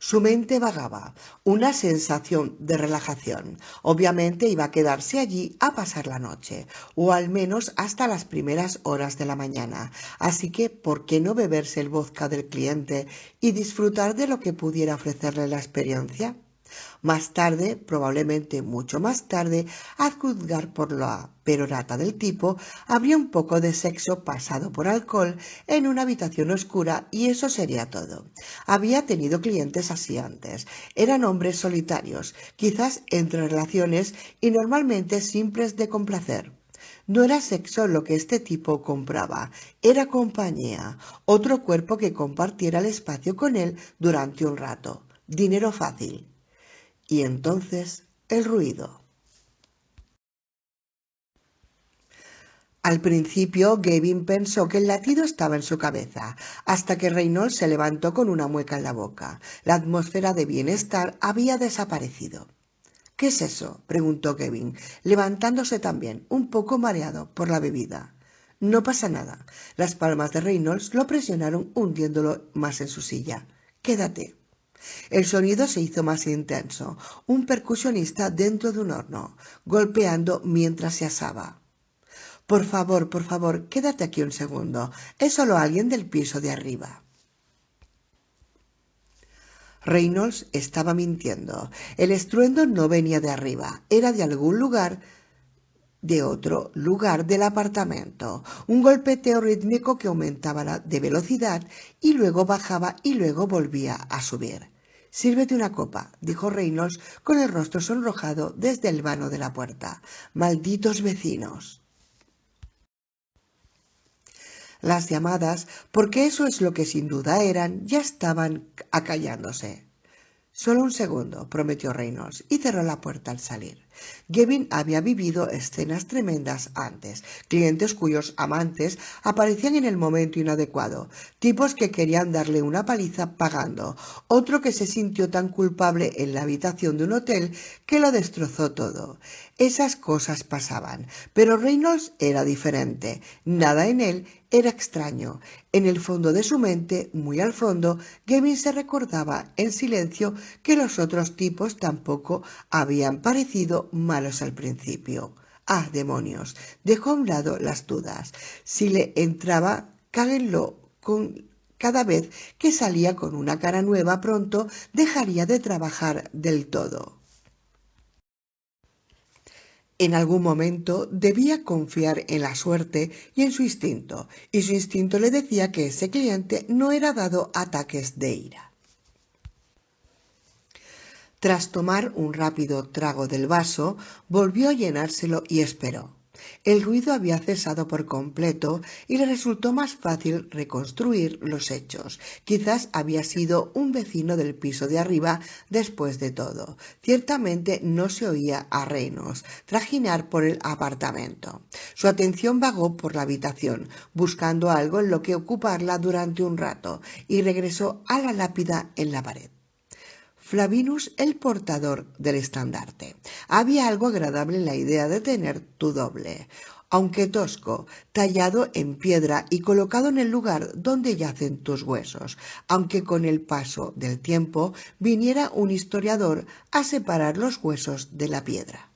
Speaker 1: Su mente vagaba, una sensación de relajación. Obviamente iba a quedarse allí a pasar la noche, o al menos hasta las primeras horas de la mañana. Así que, ¿por qué no beberse el vodka del cliente y disfrutar de lo que pudiera ofrecerle la experiencia? Más tarde, probablemente mucho más tarde, a juzgar por la perorata del tipo, habría un poco de sexo pasado por alcohol en una habitación oscura y eso sería todo. Había tenido clientes así antes. Eran hombres solitarios, quizás entre relaciones y normalmente simples de complacer. No era sexo lo que este tipo compraba, era compañía, otro cuerpo que compartiera el espacio con él durante un rato. Dinero fácil. Y entonces el ruido. Al principio Gavin pensó que el latido estaba en su cabeza, hasta que Reynolds se levantó con una mueca en la boca. La atmósfera de bienestar había desaparecido. ¿Qué es eso?, preguntó Gavin, levantándose también, un poco mareado por la bebida. No pasa nada. Las palmas de Reynolds lo presionaron hundiéndolo más en su silla. Quédate. El sonido se hizo más intenso, un percusionista dentro de un horno, golpeando mientras se asaba. Por favor, quédate aquí un segundo. Es solo alguien del piso de arriba. Reynolds estaba mintiendo. El estruendo no venía de arriba, era de algún lugar, de otro lugar del apartamento. Un golpeteo rítmico que aumentaba de velocidad y luego bajaba y luego volvía a subir. Sírvete una copa, dijo Reynolds con el rostro sonrojado desde el vano de la puerta. Malditos vecinos. Las llamadas, porque eso es lo que sin duda eran, ya estaban acallándose. Solo un segundo, prometió Reynolds, y cerró la puerta al salir. Gavin había vivido escenas tremendas antes, clientes cuyos amantes aparecían en el momento inadecuado, tipos que querían darle una paliza pagando, otro que se sintió tan culpable en la habitación de un hotel que lo destrozó todo. Esas cosas pasaban, pero Reynolds era diferente, nada en él era extraño. En el fondo de su mente, muy al fondo, Gavin se recordaba en silencio que los otros tipos tampoco habían parecido malos al principio. Ah, demonios, dejó a un lado las dudas. Si le entraba, cáguenlo con cada vez que salía con una cara nueva, pronto dejaría de trabajar del todo. En algún momento debía confiar en la suerte y en su instinto le decía que ese cliente no era dado a ataques de ira. Tras tomar un rápido trago del vaso, volvió a llenárselo y esperó. El ruido había cesado por completo y le resultó más fácil reconstruir los hechos. Quizás había sido un vecino del piso de arriba después de todo. Ciertamente no se oía a Reynolds trajinar por el apartamento. Su atención vagó por la habitación, buscando algo en lo que ocuparla durante un rato, y regresó a la lápida en la pared. Flavinus, el portador del estandarte. Había algo agradable en la idea de tener tu doble, aunque tosco, tallado en piedra y colocado en el lugar donde yacen tus huesos, aunque con el paso del tiempo viniera un historiador a separar los huesos de la piedra.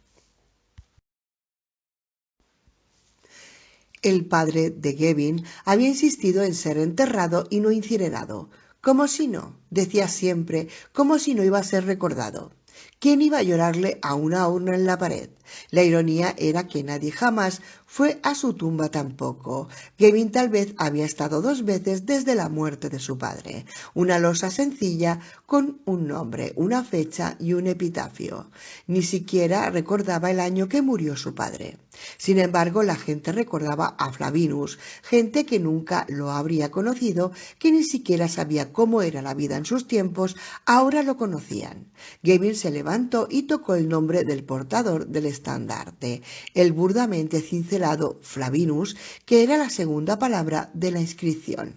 Speaker 1: El padre de Gavin había insistido en ser enterrado y no incinerado. Como si no, decía siempre, como si no iba a ser recordado. ¿Quién iba a llorarle a una urna en la pared? La ironía era que nadie jamás fue a su tumba tampoco. Gavin tal vez había estado 2 veces desde la muerte de su padre. Una losa sencilla con un nombre, una fecha y un epitafio. Ni siquiera recordaba el año que murió su padre. Sin embargo, la gente recordaba a Flavinus, gente que nunca lo habría conocido, que ni siquiera sabía cómo era la vida en sus tiempos, ahora lo conocían. Gavin se levantó y tocó el nombre del portador del estandarte, el burdamente cincelado Flavinus, que era la segunda palabra de la inscripción.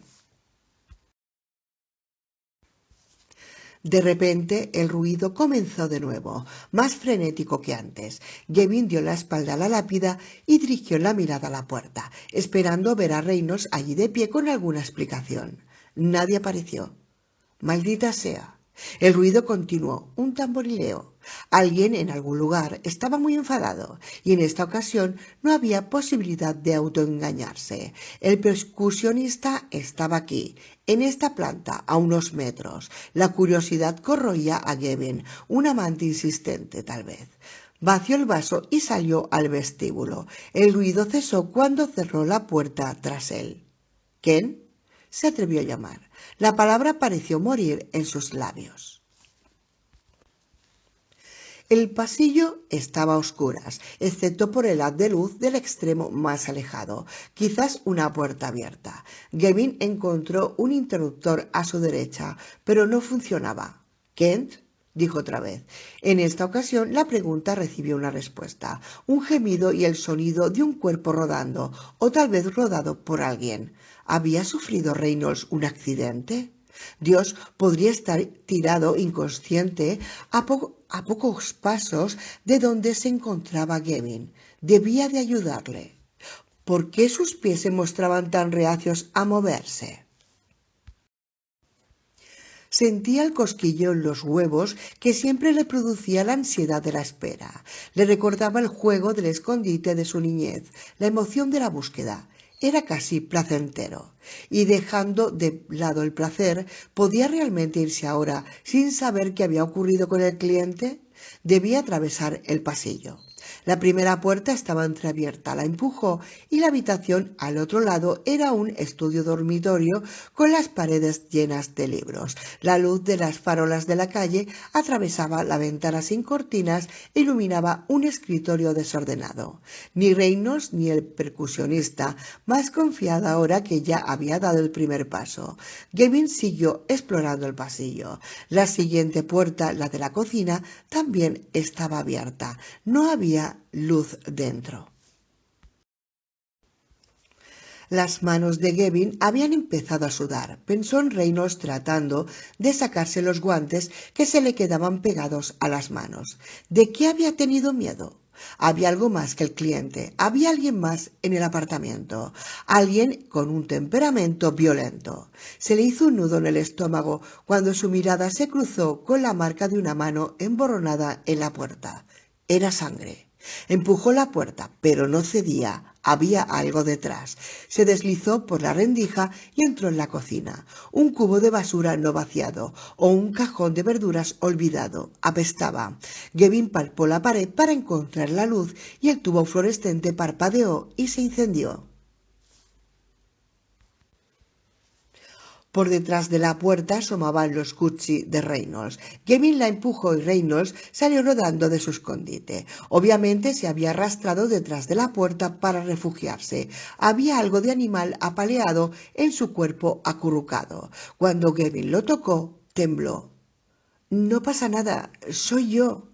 Speaker 1: De repente el ruido comenzó de nuevo, más frenético que antes. Gavin dio la espalda a la lápida y dirigió la mirada a la puerta, esperando ver a Reynolds allí de pie con alguna explicación. Nadie apareció. Maldita sea. El ruido continuó, un tamborileo. Alguien en algún lugar estaba muy enfadado, y en esta ocasión no había posibilidad de autoengañarse. El percusionista estaba aquí, en esta planta, a unos metros. La curiosidad corroía a Gavin, un amante insistente tal vez. Vació el vaso y salió al vestíbulo. El ruido cesó cuando cerró la puerta tras él. ¿Ken? Se atrevió a llamar. La palabra pareció morir en sus labios. El pasillo estaba a oscuras, excepto por el haz de luz del extremo más alejado, quizás una puerta abierta. Gavin encontró un interruptor a su derecha, pero no funcionaba. «¿Kent?», dijo otra vez. En esta ocasión la pregunta recibió una respuesta, un gemido y el sonido de un cuerpo rodando, o tal vez rodado por alguien. ¿Había sufrido Reynolds un accidente? Dios, podría estar tirado inconsciente a pocos pasos de donde se encontraba Gavin. Debía de ayudarle. ¿Por qué sus pies se mostraban tan reacios a moverse? Sentía el cosquilleo en los huevos que siempre le producía la ansiedad de la espera. Le recordaba el juego del escondite de su niñez, la emoción de la búsqueda. Era casi placentero. Y dejando de lado el placer, ¿podía realmente irse ahora sin saber qué había ocurrido con el cliente? Debía atravesar el pasillo. La primera puerta estaba entreabierta, la empujó y la habitación al otro lado era un estudio dormitorio con las paredes llenas de libros. La luz de las farolas de la calle atravesaba la ventana sin cortinas e iluminaba un escritorio desordenado. Ni Reynolds ni el percusionista, más confiada ahora que ya había dado el primer paso. Gavin siguió explorando el pasillo. La siguiente puerta, la de la cocina, también estaba abierta. No había luz dentro. Las manos de Gavin habían empezado a sudar. Pensó en Reynolds tratando de sacarse los guantes que se le quedaban pegados a las manos. ¿De qué había tenido miedo? Había algo más que el cliente. Había alguien más en el apartamento. Alguien con un temperamento violento. Se le hizo un nudo en el estómago cuando su mirada se cruzó con la marca de una mano emborronada en la puerta. Era sangre. Empujó la puerta, pero no cedía. Había algo detrás. Se deslizó por la rendija y entró en la cocina. Un cubo de basura no vaciado o un cajón de verduras olvidado. Apestaba. Gavin palpó la pared para encontrar la luz y el tubo fluorescente parpadeó y se incendió. Por detrás de la puerta asomaban los Gucci de Reynolds. Gavin la empujó y Reynolds salió rodando de su escondite. Obviamente se había arrastrado detrás de la puerta para refugiarse. Había algo de animal apaleado en su cuerpo acurrucado. Cuando Gavin lo tocó, tembló. «No pasa nada, soy yo».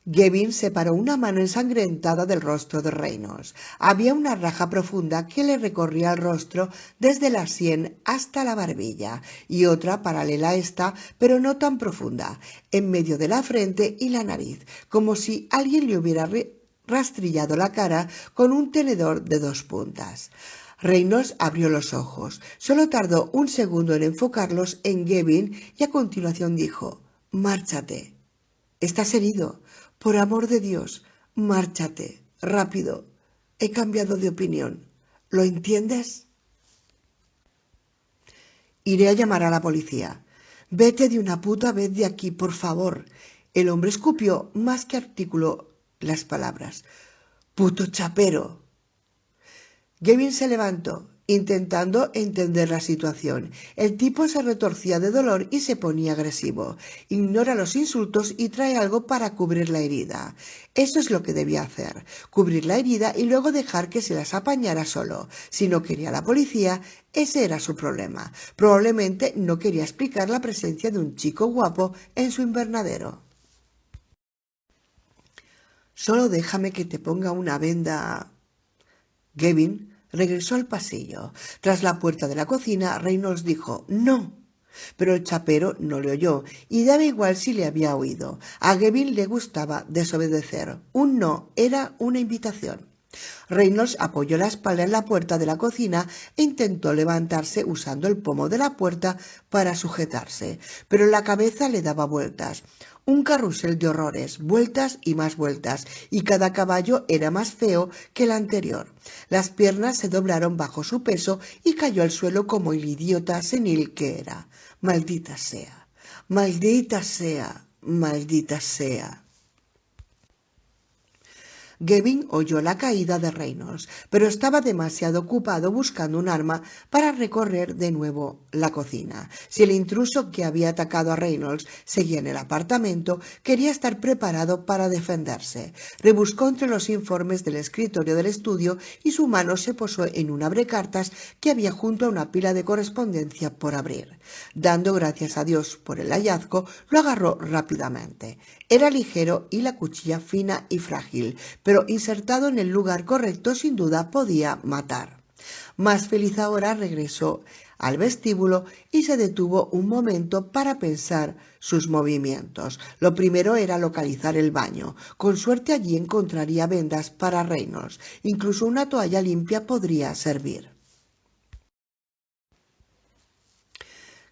Speaker 1: Gavin separó una mano ensangrentada del rostro de Reynolds. Había una raja profunda que le recorría el rostro desde la sien hasta la barbilla, y otra paralela a esta, pero no tan profunda, en medio de la frente y la nariz, como si alguien le hubiera rastrillado la cara con un tenedor de 2 puntas. Reynolds abrió los ojos. Solo tardó un segundo en enfocarlos en Gavin y a continuación dijo: «Márchate. Estás herido. Por amor de Dios, márchate. Rápido. He cambiado de opinión. ¿Lo entiendes?» «Iré a llamar a la policía. Vete de una puta vez de aquí, por favor». El hombre escupió más que articuló las palabras. «¡Puto chapero!». Gavin se levantó, intentando entender la situación. El tipo se retorcía de dolor y se ponía agresivo. Ignora los insultos y trae algo para cubrir la herida. Eso es lo que debía hacer: cubrir la herida y luego dejar que se las apañara solo. Si no quería a la policía, ese era su problema. Probablemente no quería explicar la presencia de un chico guapo en su invernadero. «Solo déjame que te ponga una venda». Gavin regresó al pasillo. Tras la puerta de la cocina, Reynolds dijo: «¡No!». Pero el chapero no le oyó, y daba igual si le había oído. A Gavin le gustaba desobedecer. Un no era una invitación. Reynolds apoyó la espalda en la puerta de la cocina e intentó levantarse usando el pomo de la puerta para sujetarse, pero la cabeza le daba vueltas. Un carrusel de horrores, vueltas y más vueltas, y cada caballo era más feo que el anterior. Las piernas se doblaron bajo su peso y cayó al suelo como el idiota senil que era. «Maldita sea, maldita sea, maldita sea». Gavin oyó la caída de Reynolds, pero estaba demasiado ocupado buscando un arma para recorrer de nuevo la cocina. Si el intruso que había atacado a Reynolds seguía en el apartamento, quería estar preparado para defenderse. Rebuscó entre los informes del escritorio del estudio y su mano se posó en un abrecartas que había junto a una pila de correspondencia por abrir. Dando gracias a Dios por el hallazgo, lo agarró rápidamente. Era ligero y la cuchilla fina y frágil, pero insertado en el lugar correcto sin duda podía matar. Más feliz ahora, regresó al vestíbulo y se detuvo un momento para pensar sus movimientos. Lo primero era localizar el baño. Con suerte allí encontraría vendas para Reynolds. Incluso una toalla limpia podría servir.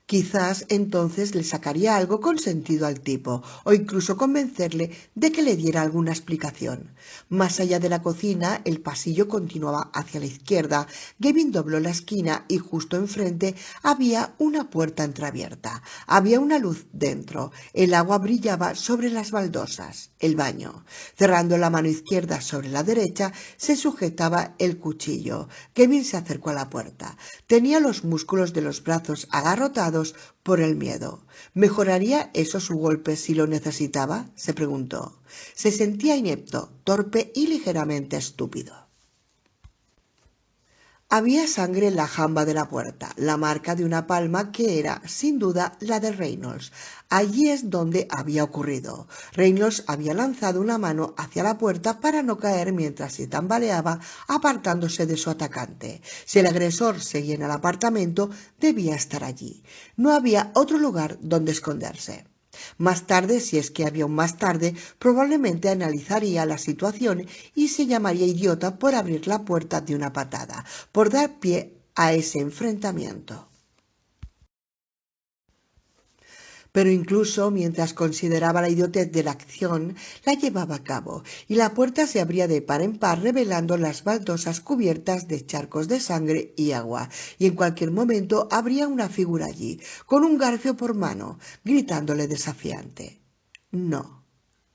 Speaker 1: Quizás entonces le sacaría algo con sentido al tipo, o incluso convencerle de que le diera alguna explicación. Más allá de la cocina, el pasillo continuaba hacia la izquierda. Gavin dobló la esquina y justo enfrente había una puerta entreabierta. Había una luz dentro. El agua brillaba sobre las baldosas. El baño. Cerrando la mano izquierda sobre la derecha, se sujetaba el cuchillo. Gavin se acercó a la puerta. Tenía los músculos de los brazos agarrotados por el miedo. ¿Mejoraría eso su golpe si lo necesitaba?, se preguntó. Se sentía inepto, torpe y ligeramente estúpido. Había sangre en la jamba de la puerta, la marca de una palma que era, sin duda, la de Reynolds. Allí es donde había ocurrido. Reynolds había lanzado una mano hacia la puerta para no caer mientras se tambaleaba, apartándose de su atacante. Si el agresor seguía en el apartamento, debía estar allí. No había otro lugar donde esconderse. Más tarde, si es que había un más tarde, probablemente analizaría la situación y se llamaría idiota por abrir la puerta de una patada, por dar pie a ese enfrentamiento. Pero incluso mientras consideraba la idiotez de la acción, la llevaba a cabo, y la puerta se abría de par en par revelando las baldosas cubiertas de charcos de sangre y agua, y en cualquier momento habría una figura allí, con un garfio por mano, gritándole desafiante. No.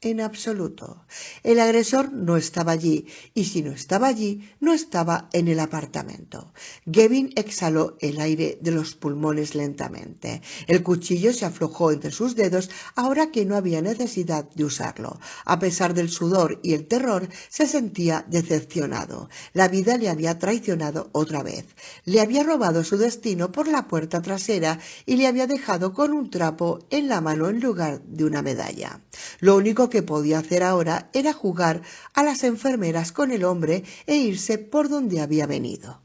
Speaker 1: En absoluto. El agresor no estaba allí, y si no estaba allí, no estaba en el apartamento. Gavin exhaló el aire de los pulmones lentamente. El cuchillo se aflojó entre sus dedos ahora que no había necesidad de usarlo. A pesar del sudor y el terror, se sentía decepcionado. La vida le había traicionado otra vez. Le había robado su destino por la puerta trasera y le había dejado con un trapo en la mano en lugar de una medalla. Lo único que podía hacer ahora era jugar a las enfermeras con el hombre e irse por donde había venido.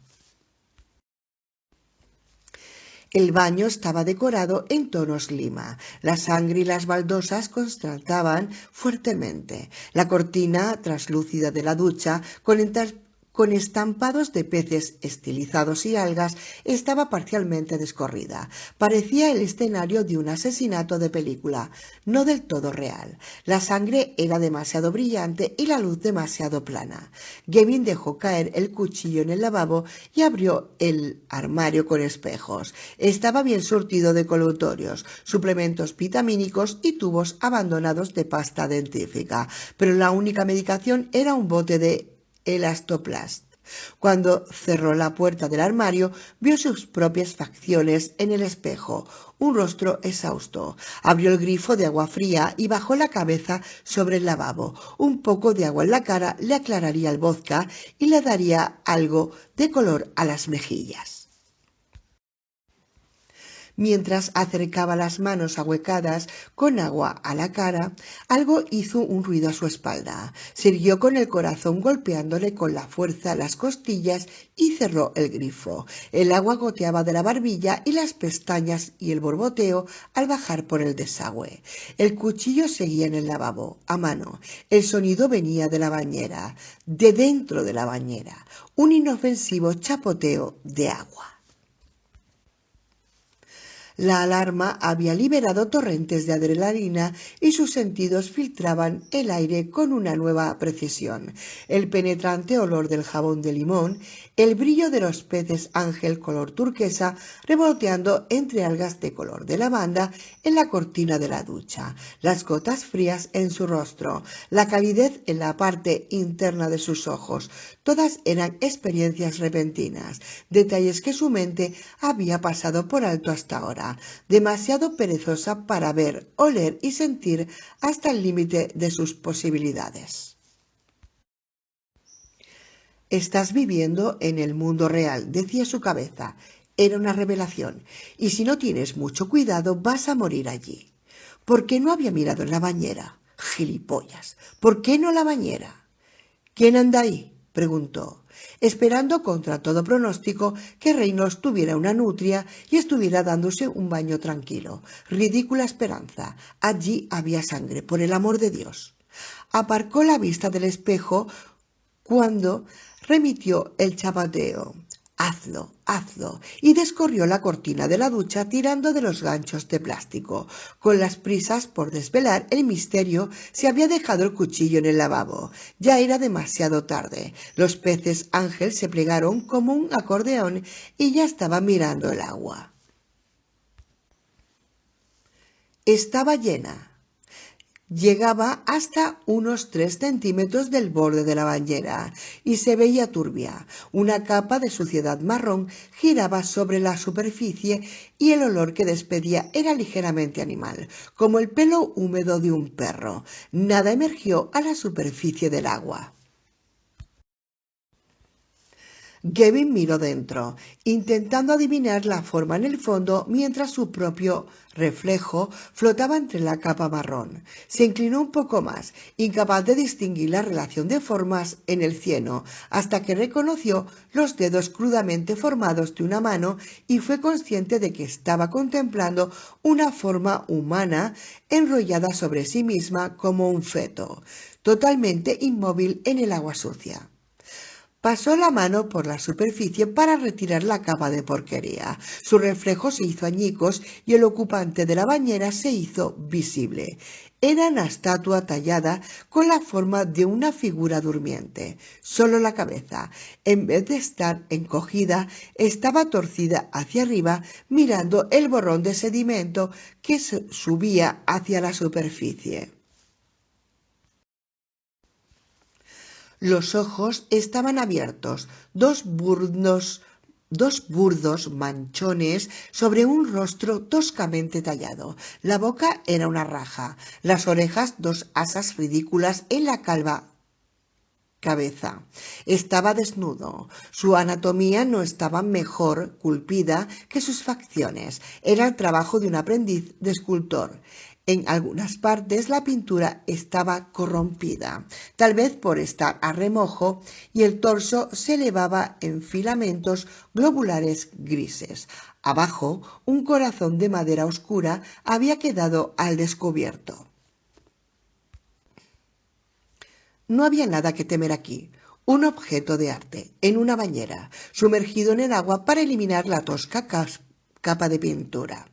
Speaker 1: El baño estaba decorado en tonos lima. La sangre y las baldosas contrastaban fuertemente. La cortina translúcida de la ducha, con estampados de peces estilizados y algas, estaba parcialmente descorrida. Parecía el escenario de un asesinato de película, no del todo real. La sangre era demasiado brillante y la luz demasiado plana. Gavin dejó caer el cuchillo en el lavabo y abrió el armario con espejos. Estaba bien surtido de colutorios, suplementos vitamínicos y tubos abandonados de pasta dentífrica, pero la única medicación era un bote de Elastoplast. Cuando cerró la puerta del armario, vio sus propias facciones en el espejo, un rostro exhausto. Abrió el grifo de agua fría y bajó la cabeza sobre el lavabo. Un poco de agua en la cara le aclararía el vodka y le daría algo de color a las mejillas. Mientras acercaba las manos ahuecadas con agua a la cara, algo hizo un ruido a su espalda. Siguió con el corazón golpeándole con la fuerza las costillas y cerró el grifo. El agua goteaba de la barbilla y las pestañas y el borboteo al bajar por el desagüe. El cuchillo seguía en el lavabo, a mano. El sonido venía de la bañera, de dentro de la bañera. Un inofensivo chapoteo de agua. La alarma había liberado torrentes de adrenalina y sus sentidos filtraban el aire con una nueva precisión. El penetrante olor del jabón de limón, el brillo de los peces ángel color turquesa revoloteando entre algas de color de lavanda en la cortina de la ducha, las gotas frías en su rostro, la calidez en la parte interna de sus ojos. Todas eran experiencias repentinas, detalles que su mente había pasado por alto hasta ahora, demasiado perezosa para ver, oler y sentir hasta el límite de sus posibilidades. Estás viviendo en el mundo real, decía su cabeza. Era una revelación, y si no tienes mucho cuidado vas a morir allí. ¿Por qué no había mirado en la bañera? Gilipollas. ¿Por qué no la bañera? ¿Quién anda ahí?, preguntó, esperando contra todo pronóstico que Reynolds tuviera una nutria y estuviera dándose un baño tranquilo. Ridícula esperanza. Allí había sangre, por el amor de Dios. Aparcó la vista del espejo cuando remitió el chapoteo. Hazlo, hazlo, y descorrió la cortina de la ducha tirando de los ganchos de plástico. Con las prisas por desvelar el misterio, se había dejado el cuchillo en el lavabo. Ya era demasiado tarde. Los peces ángel se plegaron como un acordeón y ya estaban mirando el agua. Estaba llena. Llegaba hasta unos 3 centímetros del borde de la bañera y se veía turbia. Una capa de suciedad marrón giraba sobre la superficie y el olor que despedía era ligeramente animal, como el pelo húmedo de un perro. Nada emergió a la superficie del agua. Gavin miró dentro, intentando adivinar la forma en el fondo mientras su propio reflejo flotaba entre la capa marrón. Se inclinó un poco más, incapaz de distinguir la relación de formas en el cieno, hasta que reconoció los dedos crudamente formados de una mano y fue consciente de que estaba contemplando una forma humana enrollada sobre sí misma como un feto, totalmente inmóvil en el agua sucia. Pasó la mano por la superficie para retirar la capa de porquería. Su reflejo se hizo añicos y el ocupante de la bañera se hizo visible. Era una estatua tallada con la forma de una figura durmiente. Solo la cabeza, en vez de estar encogida, estaba torcida hacia arriba, mirando el borrón de sedimento que subía hacia la superficie. Los ojos estaban abiertos, dos burdos manchones sobre un rostro toscamente tallado. La boca era una raja, las orejas dos asas ridículas en la calva cabeza. Estaba desnudo. Su anatomía no estaba mejor culpida que sus facciones. Era el trabajo de un aprendiz de escultor. En algunas partes la pintura estaba corrompida, tal vez por estar a remojo, y el torso se elevaba en filamentos globulares grises. Abajo, un corazón de madera oscura había quedado al descubierto. No había nada que temer aquí. Un objeto de arte, en una bañera, sumergido en el agua para eliminar la tosca capa de pintura.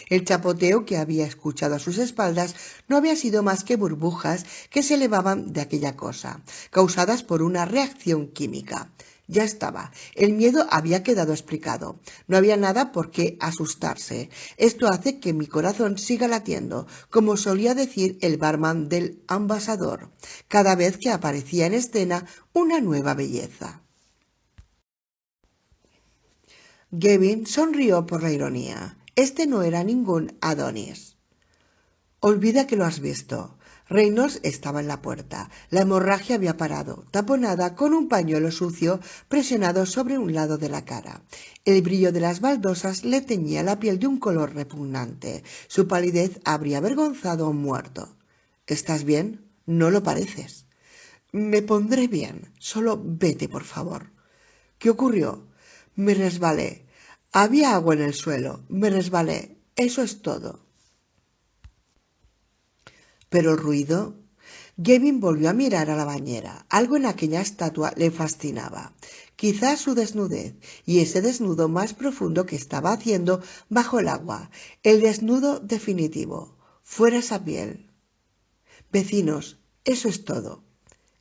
Speaker 1: El chapoteo que había escuchado a sus espaldas no había sido más que burbujas que se elevaban de aquella cosa, causadas por una reacción química. Ya estaba. El miedo había quedado explicado. No había nada por qué asustarse. Esto hace que mi corazón siga latiendo, como solía decir el barman del Ambassador, cada vez que aparecía en escena una nueva belleza. Gavin sonrió por la ironía. Este no era ningún Adonis. Olvida que lo has visto. Reynolds estaba en la puerta. La hemorragia había parado, taponada con un pañuelo sucio presionado sobre un lado de la cara. El brillo de las baldosas le teñía la piel de un color repugnante. Su palidez habría avergonzado a un muerto. ¿Estás bien? No lo pareces. Me pondré bien. Solo vete, por favor. ¿Qué ocurrió? Me resbalé. Había agua en el suelo. Me resbalé. Eso es todo. Pero el ruido. Gavin volvió a mirar a la bañera. Algo en aquella estatua le fascinaba. Quizás su desnudez y ese desnudo más profundo que estaba haciendo bajo el agua. El desnudo definitivo. Fuera esa piel. Vecinos, eso es todo.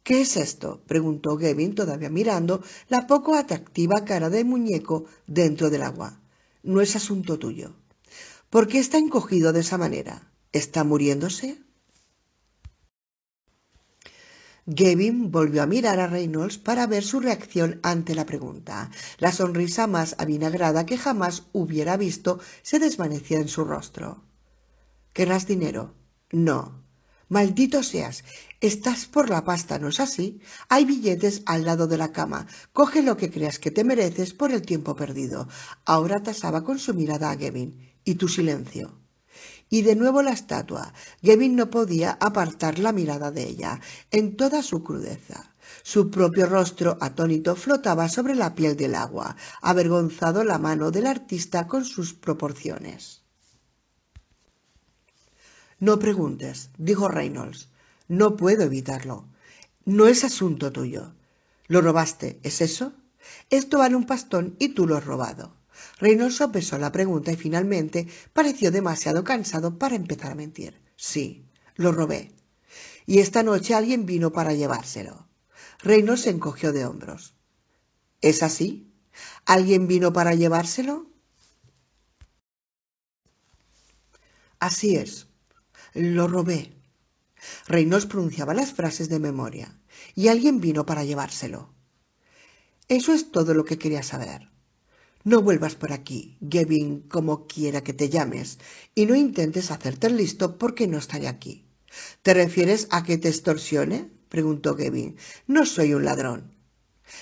Speaker 1: ¿Qué es esto?, preguntó Gavin, todavía mirando la poco atractiva cara de muñeco dentro del agua. No es asunto tuyo. ¿Por qué está encogido de esa manera? ¿Está muriéndose? Gavin volvió a mirar a Reynolds para ver su reacción ante la pregunta. La sonrisa más avinagrada que jamás hubiera visto se desvanecía en su rostro. ¿Querrás dinero? No. Maldito seas. Estás por la pasta, ¿no es así? Hay billetes al lado de la cama. Coge lo que creas que te mereces por el tiempo perdido. Ahora tasaba con su mirada a Gavin. ¿Y tu silencio? Y de nuevo la estatua. Gavin no podía apartar la mirada de ella, en toda su crudeza. Su propio rostro atónito flotaba sobre la piel del agua, avergonzado la mano del artista con sus proporciones. No preguntes, dijo Reynolds. No puedo evitarlo. No es asunto tuyo. Lo robaste, ¿es eso? Esto vale un pastón y tú lo has robado. Reynolds sopesó la pregunta y finalmente pareció demasiado cansado para empezar a mentir. Sí, lo robé. Y esta noche alguien vino para llevárselo. Reynolds se encogió de hombros. ¿Es así? ¿Alguien vino para llevárselo? Así es. Lo robé. Reynolds pronunciaba las frases de memoria. Y alguien vino para llevárselo. Eso es todo lo que quería saber. No vuelvas por aquí, Gavin, como quiera que te llames, y no intentes hacerte el listo porque no estaré aquí. ¿Te refieres a que te extorsione?, preguntó Gavin. No soy un ladrón.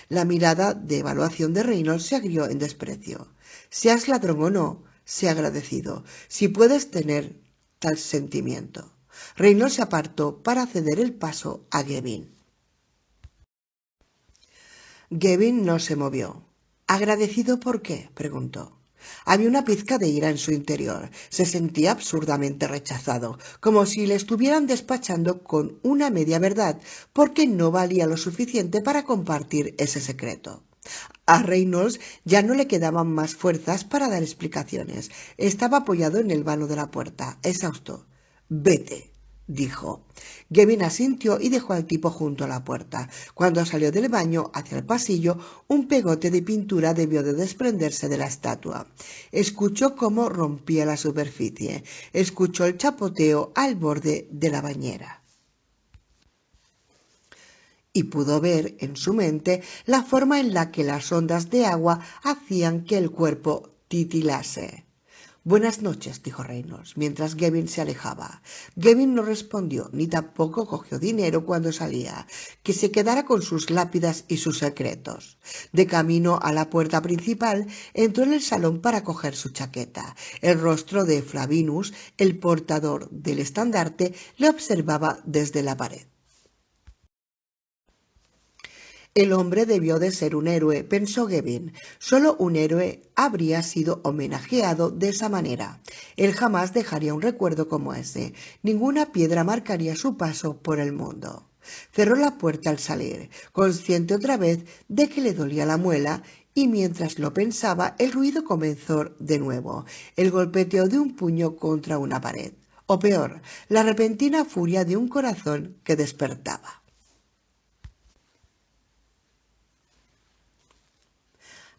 Speaker 1: La mirada de evaluación de Reynolds se agrió en desprecio. Seas ladrón o no, sé agradecido, si puedes tener tal sentimiento. Reynolds se apartó para ceder el paso a Gavin. Gavin no se movió. ¿Agradecido por qué?, preguntó. Había una pizca de ira en su interior. Se sentía absurdamente rechazado, como si le estuvieran despachando con una media verdad, porque no valía lo suficiente para compartir ese secreto. A Reynolds ya no le quedaban más fuerzas para dar explicaciones. Estaba apoyado en el vano de la puerta, exhausto. «Vete», dijo. Gavin asintió y dejó al tipo junto a la puerta. Cuando salió del baño hacia el pasillo, un pegote de pintura debió de desprenderse de la estatua. Escuchó cómo rompía la superficie. Escuchó el chapoteo al borde de la bañera. y pudo ver en su mente la forma en la que las ondas de agua hacían que el cuerpo titilase. Buenas noches, dijo Reynolds, mientras Gavin se alejaba. Gavin no respondió, ni tampoco cogió dinero cuando salía, que se quedara con sus lápidas y sus secretos. De camino a la puerta principal, entró en el salón para coger su chaqueta. El rostro de Flavinus, el portador del estandarte, le observaba desde la pared. El hombre debió de ser un héroe, pensó Gavin. Solo un héroe habría sido homenajeado de esa manera. Él jamás dejaría un recuerdo como ese. Ninguna piedra marcaría su paso por el mundo. Cerró la puerta al salir, consciente otra vez de que le dolía la muela, y mientras lo pensaba, el ruido comenzó de nuevo, el golpeteo de un puño contra una pared. O peor, la repentina furia de un corazón que despertaba.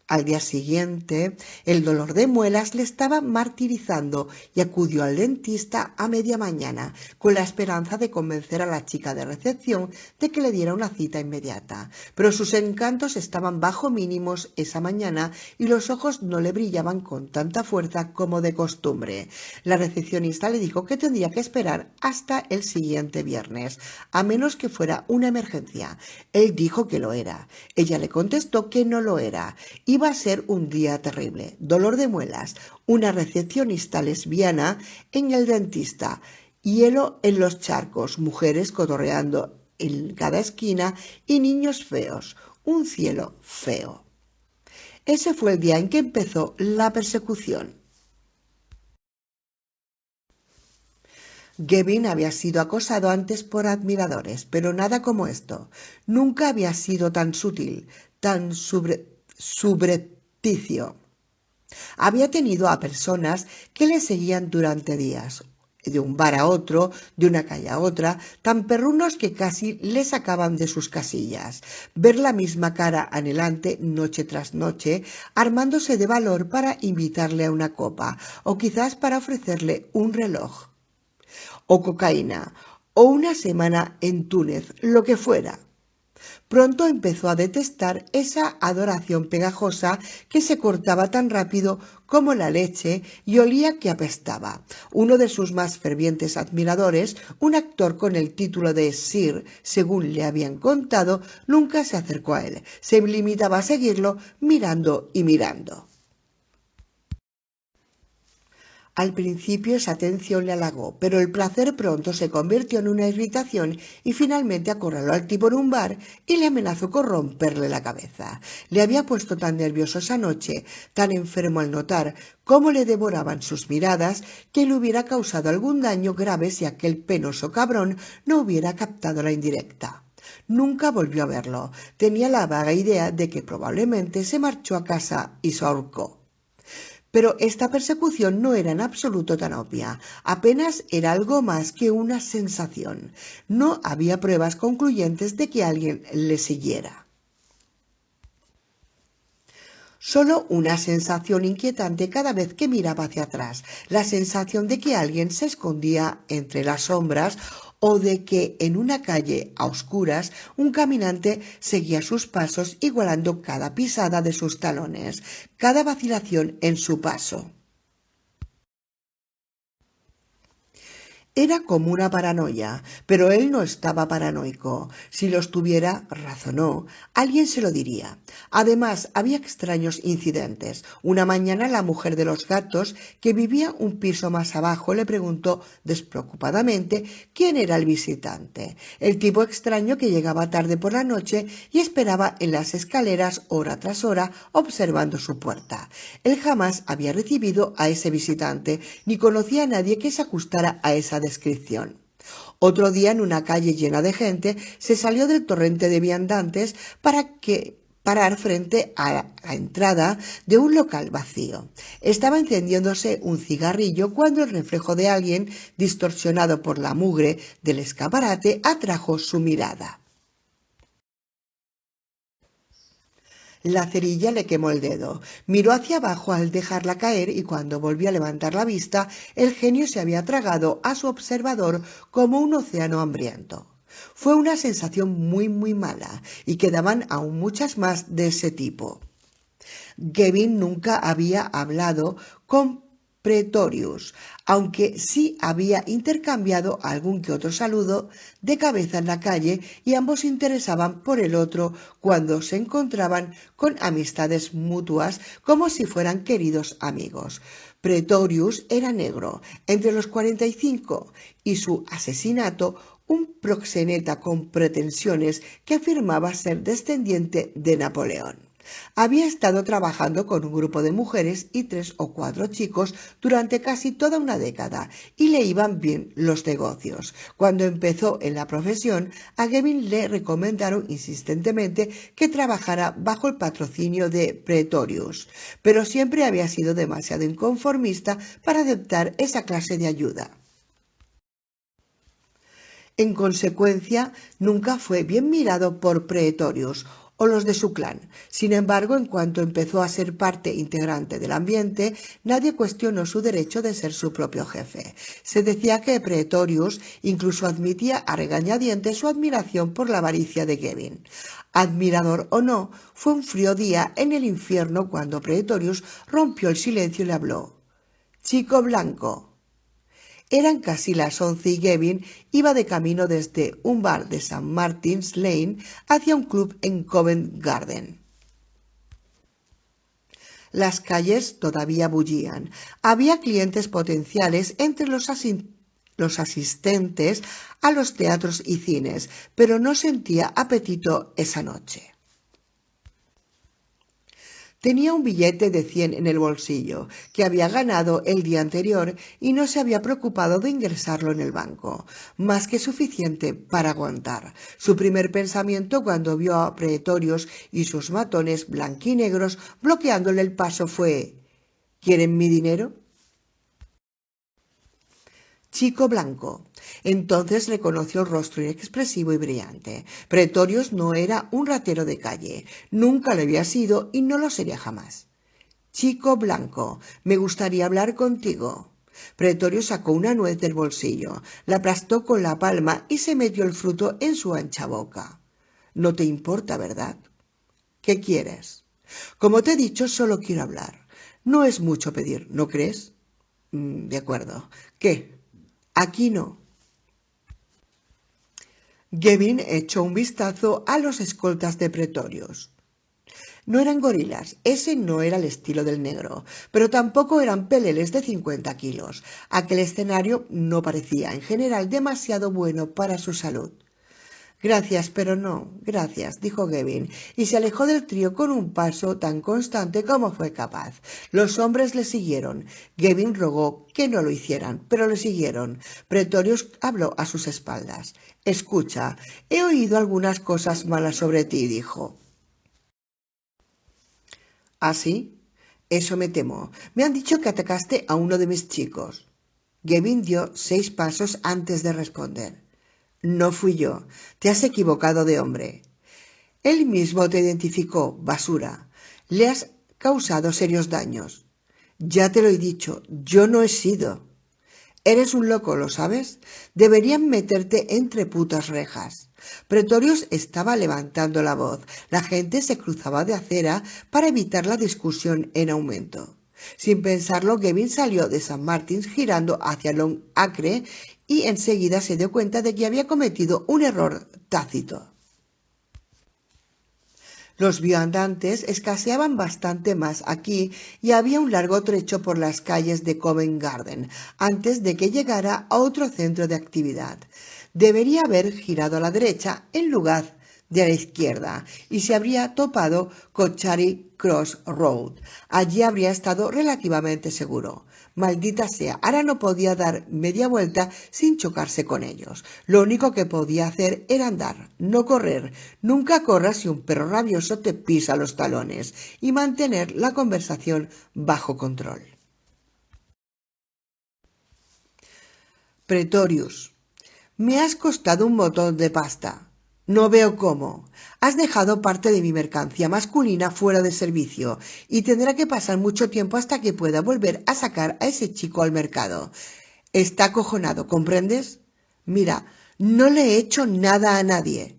Speaker 1: Al día siguiente, el dolor de muelas le estaba martirizando y acudió al dentista a media mañana, con la esperanza de convencer a la chica de recepción de que le diera una cita inmediata. Pero sus encantos estaban bajo mínimos esa mañana y los ojos no le brillaban con tanta fuerza como de costumbre. La recepcionista le dijo que tendría que esperar hasta el siguiente viernes, a menos que fuera una emergencia. Él dijo que lo era. Ella le contestó que no lo era. Iba a ser un día terrible. Dolor de muelas, una recepcionista lesbiana en el dentista, hielo en los charcos, mujeres cotorreando en cada esquina y niños feos. Un cielo feo. Ese fue el día en que empezó la persecución. Gavin había sido acosado antes por admiradores, pero nada como esto. Nunca había sido tan sutil, tan subrepticio. Había tenido a personas que le seguían durante días, de un bar a otro, de una calle a otra, tan perrunos que casi le sacaban de sus casillas. Ver la misma cara anhelante noche tras noche, armándose de valor para invitarle a una copa, o quizás para ofrecerle un reloj, o cocaína, o una semana en Túnez, lo que fuera. Pronto empezó a detestar esa adoración pegajosa que se cortaba tan rápido como la leche y olía que apestaba. Uno de sus más fervientes admiradores, un actor con el título de Sir, según le habían contado, nunca se acercó a él. Se limitaba a seguirlo mirando y mirando. Al principio esa atención le halagó, pero el placer pronto se convirtió en una irritación y finalmente acorraló al tipo en un bar y le amenazó con romperle la cabeza. Le había puesto tan nervioso esa noche, tan enfermo al notar cómo le devoraban sus miradas, que le hubiera causado algún daño grave si aquel penoso cabrón no hubiera captado la indirecta. Nunca volvió a verlo. Tenía la vaga idea de que probablemente se marchó a casa y se ahorcó. Pero esta persecución no era en absoluto tan obvia, apenas era algo más que una sensación. No había pruebas concluyentes de que alguien le siguiera. Solo una sensación inquietante cada vez que miraba hacia atrás, la sensación de que alguien se escondía entre las sombras o de que en una calle a oscuras un caminante seguía sus pasos igualando cada pisada de sus talones, cada vacilación en su paso. Era como una paranoia, pero él no estaba paranoico. Si lo estuviera, razonó, alguien se lo diría. Además, había extraños incidentes. Una mañana la mujer de los gatos, que vivía un piso más abajo, le preguntó despreocupadamente quién era el visitante. El tipo extraño que llegaba tarde por la noche y esperaba en las escaleras hora tras hora observando su puerta. Él jamás había recibido a ese visitante, ni conocía a nadie que se ajustara a esa descripción. Otro día, en una calle llena de gente, se salió del torrente de viandantes para parar frente a la entrada de un local vacío. Estaba encendiéndose un cigarrillo cuando el reflejo de alguien, distorsionado por la mugre del escaparate, atrajo su mirada. La cerilla le quemó el dedo. Miró hacia abajo al dejarla caer y cuando volvió a levantar la vista, el genio se había tragado a su observador como un océano hambriento. Fue una sensación muy mala y quedaban aún muchas más de ese tipo. Gavin nunca había hablado con Pretorius, aunque sí había intercambiado algún que otro saludo de cabeza en la calle y ambos se interesaban por el otro cuando se encontraban con amistades mutuas como si fueran queridos amigos. Pretorius era negro, entre los 45, y su asesinato un proxeneta con pretensiones que afirmaba ser descendiente de Napoleón. Había estado trabajando con un grupo de mujeres y 3 o 4 chicos durante casi toda una década y le iban bien los negocios. Cuando empezó en la profesión, a Gavin le recomendaron insistentemente que trabajara bajo el patrocinio de Pretorius, pero siempre había sido demasiado inconformista para aceptar esa clase de ayuda. En consecuencia, nunca fue bien mirado por Pretorius o los de su clan. Sin embargo, en cuanto empezó a ser parte integrante del ambiente, nadie cuestionó su derecho de ser su propio jefe. Se decía que Pretorius incluso admitía a regañadientes su admiración por la avaricia de Gavin. Admirador o no, fue un frío día en el infierno cuando Pretorius rompió el silencio y le habló. «Chico blanco». Eran casi las 11 y Gavin iba de camino desde un bar de St. Martin's Lane hacia un club en Covent Garden. Las calles todavía bullían. Había clientes potenciales entre los asistentes a los teatros y cines, pero no sentía apetito esa noche. Tenía un billete de 100 en el bolsillo, que había ganado el día anterior y no se había preocupado de ingresarlo en el banco, más que suficiente para aguantar. Su primer pensamiento cuando vio a Pretorius y sus matones blanquinegros bloqueándole el paso fue: ¿quieren mi dinero? Chico blanco. Entonces reconoció el rostro inexpresivo y brillante. Pretorius no era un ratero de calle, nunca lo había sido y no lo sería jamás. Chico blanco, me gustaría hablar contigo. Pretorius sacó una nuez del bolsillo, la aplastó con la palma y se metió el fruto en su ancha boca. No te importa, ¿verdad? ¿Qué quieres? Como te he dicho, solo quiero hablar. No es mucho pedir, ¿no crees? De acuerdo. ¿Qué? Aquí no. Gavin echó un vistazo a los escoltas de Pretorius. No eran gorilas, ese no era el estilo del negro, pero tampoco eran peleles de 50 kilos. Aquel escenario no parecía, en general, demasiado bueno para su salud. Gracias, pero no, gracias, dijo Gavin, y se alejó del trío con un paso tan constante como fue capaz. Los hombres le siguieron. Gavin rogó que no lo hicieran, pero le siguieron. Pretorius habló a sus espaldas. Escucha, he oído algunas cosas malas sobre ti, dijo. ¿Ah, sí? Eso me temo. Me han dicho que atacaste a uno de mis chicos. Gavin dio 6 pasos antes de responder. No fui yo. Te has equivocado de hombre. Él mismo te identificó, basura. Le has causado serios daños. Ya te lo he dicho, yo no he sido. Eres un loco, ¿lo sabes? Deberían meterte entre putas rejas. Pretorius estaba levantando la voz. La gente se cruzaba de acera para evitar la discusión en aumento. Sin pensarlo, Gavin salió de St. Martin's girando hacia Long Acre y enseguida se dio cuenta de que había cometido un error tácito. Los viandantes escaseaban bastante más aquí y había un largo trecho por las calles de Covent Garden antes de que llegara a otro centro de actividad. Debería haber girado a la derecha en lugar de a la izquierda y se habría topado con Charing Cross Road. Allí habría estado relativamente seguro. Maldita sea, ahora no podía dar media vuelta sin chocarse con ellos. Lo único que podía hacer era andar, no correr. Nunca corras si un perro rabioso te pisa los talones, y mantener la conversación bajo control. Pretorius. Me has costado un montón de pasta. No veo cómo. Has dejado parte de mi mercancía masculina fuera de servicio y tendrá que pasar mucho tiempo hasta que pueda volver a sacar a ese chico al mercado. Está acojonado, ¿comprendes? Mira, No le he hecho nada a nadie.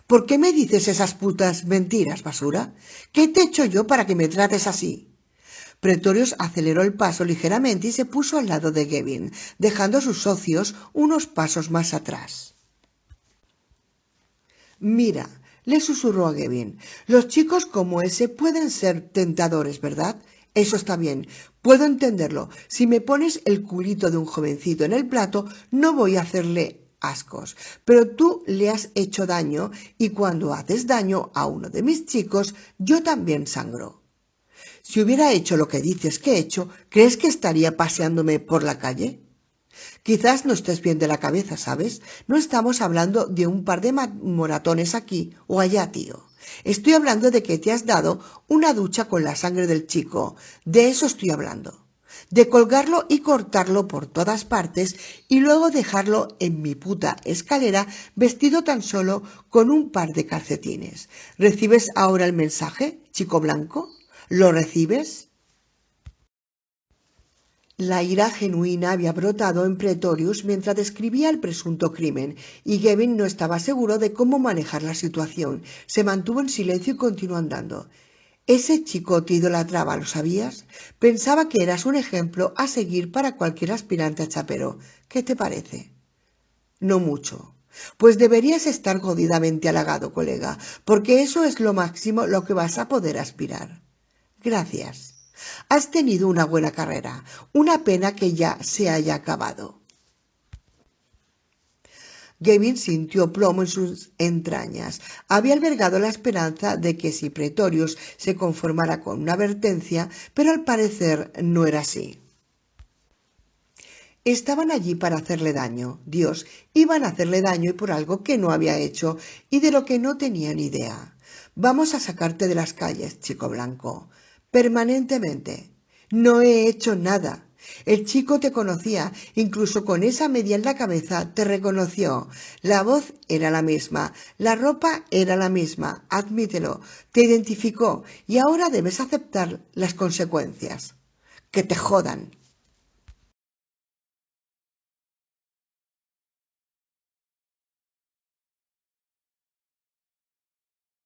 Speaker 1: ¿Por qué me dices esas putas mentiras, basura? ¿Qué te he hecho yo para que me trates así? Pretorius aceleró el paso ligeramente y se puso al lado de Gavin, dejando a sus socios unos pasos más atrás. Mira, le susurró a Gavin, los chicos como ese pueden ser tentadores, ¿verdad? Eso está bien, puedo entenderlo. Si me pones el culito de un jovencito en el plato, no voy a hacerle ascos. Pero tú le has hecho daño y cuando haces daño a uno de mis chicos, yo también sangro. Si hubiera hecho lo que dices que he hecho, ¿crees que estaría paseándome por la calle? Quizás no estés bien de la cabeza, ¿sabes? No estamos hablando de un par de moratones aquí o allá, tío. Estoy hablando de que te has dado una ducha con la sangre del chico. De eso estoy hablando. De colgarlo y cortarlo por todas partes y luego dejarlo en mi puta escalera vestido tan solo con un par de calcetines. ¿Recibes ahora el mensaje, chico blanco? ¿Lo recibes? La ira genuina había brotado en Pretorius mientras describía el presunto crimen, y Gavin no estaba seguro de cómo manejar la situación. Se mantuvo en silencio y continuó andando. Ese chico te idolatraba, ¿lo sabías? Pensaba que eras un ejemplo a seguir para cualquier aspirante a chapero. ¿Qué te parece? No mucho. Pues deberías estar jodidamente halagado, colega, porque eso es lo máximo lo que vas a poder aspirar. Gracias. Has tenido una buena carrera. Una pena que ya se haya acabado. Gavin sintió plomo en sus entrañas. Había albergado la esperanza de que si Pretorius se conformara con una advertencia, pero al parecer no era así. Estaban allí para hacerle daño. Dios, iban a hacerle daño y por algo que no había hecho y de lo que no tenía ni idea. Vamos a sacarte de las calles, chico blanco. Permanentemente. No he hecho nada. El chico te conocía, incluso con esa media en la cabeza te reconoció. La voz era la misma, la ropa era la misma, admítelo, te identificó y ahora debes aceptar las consecuencias. Que te jodan.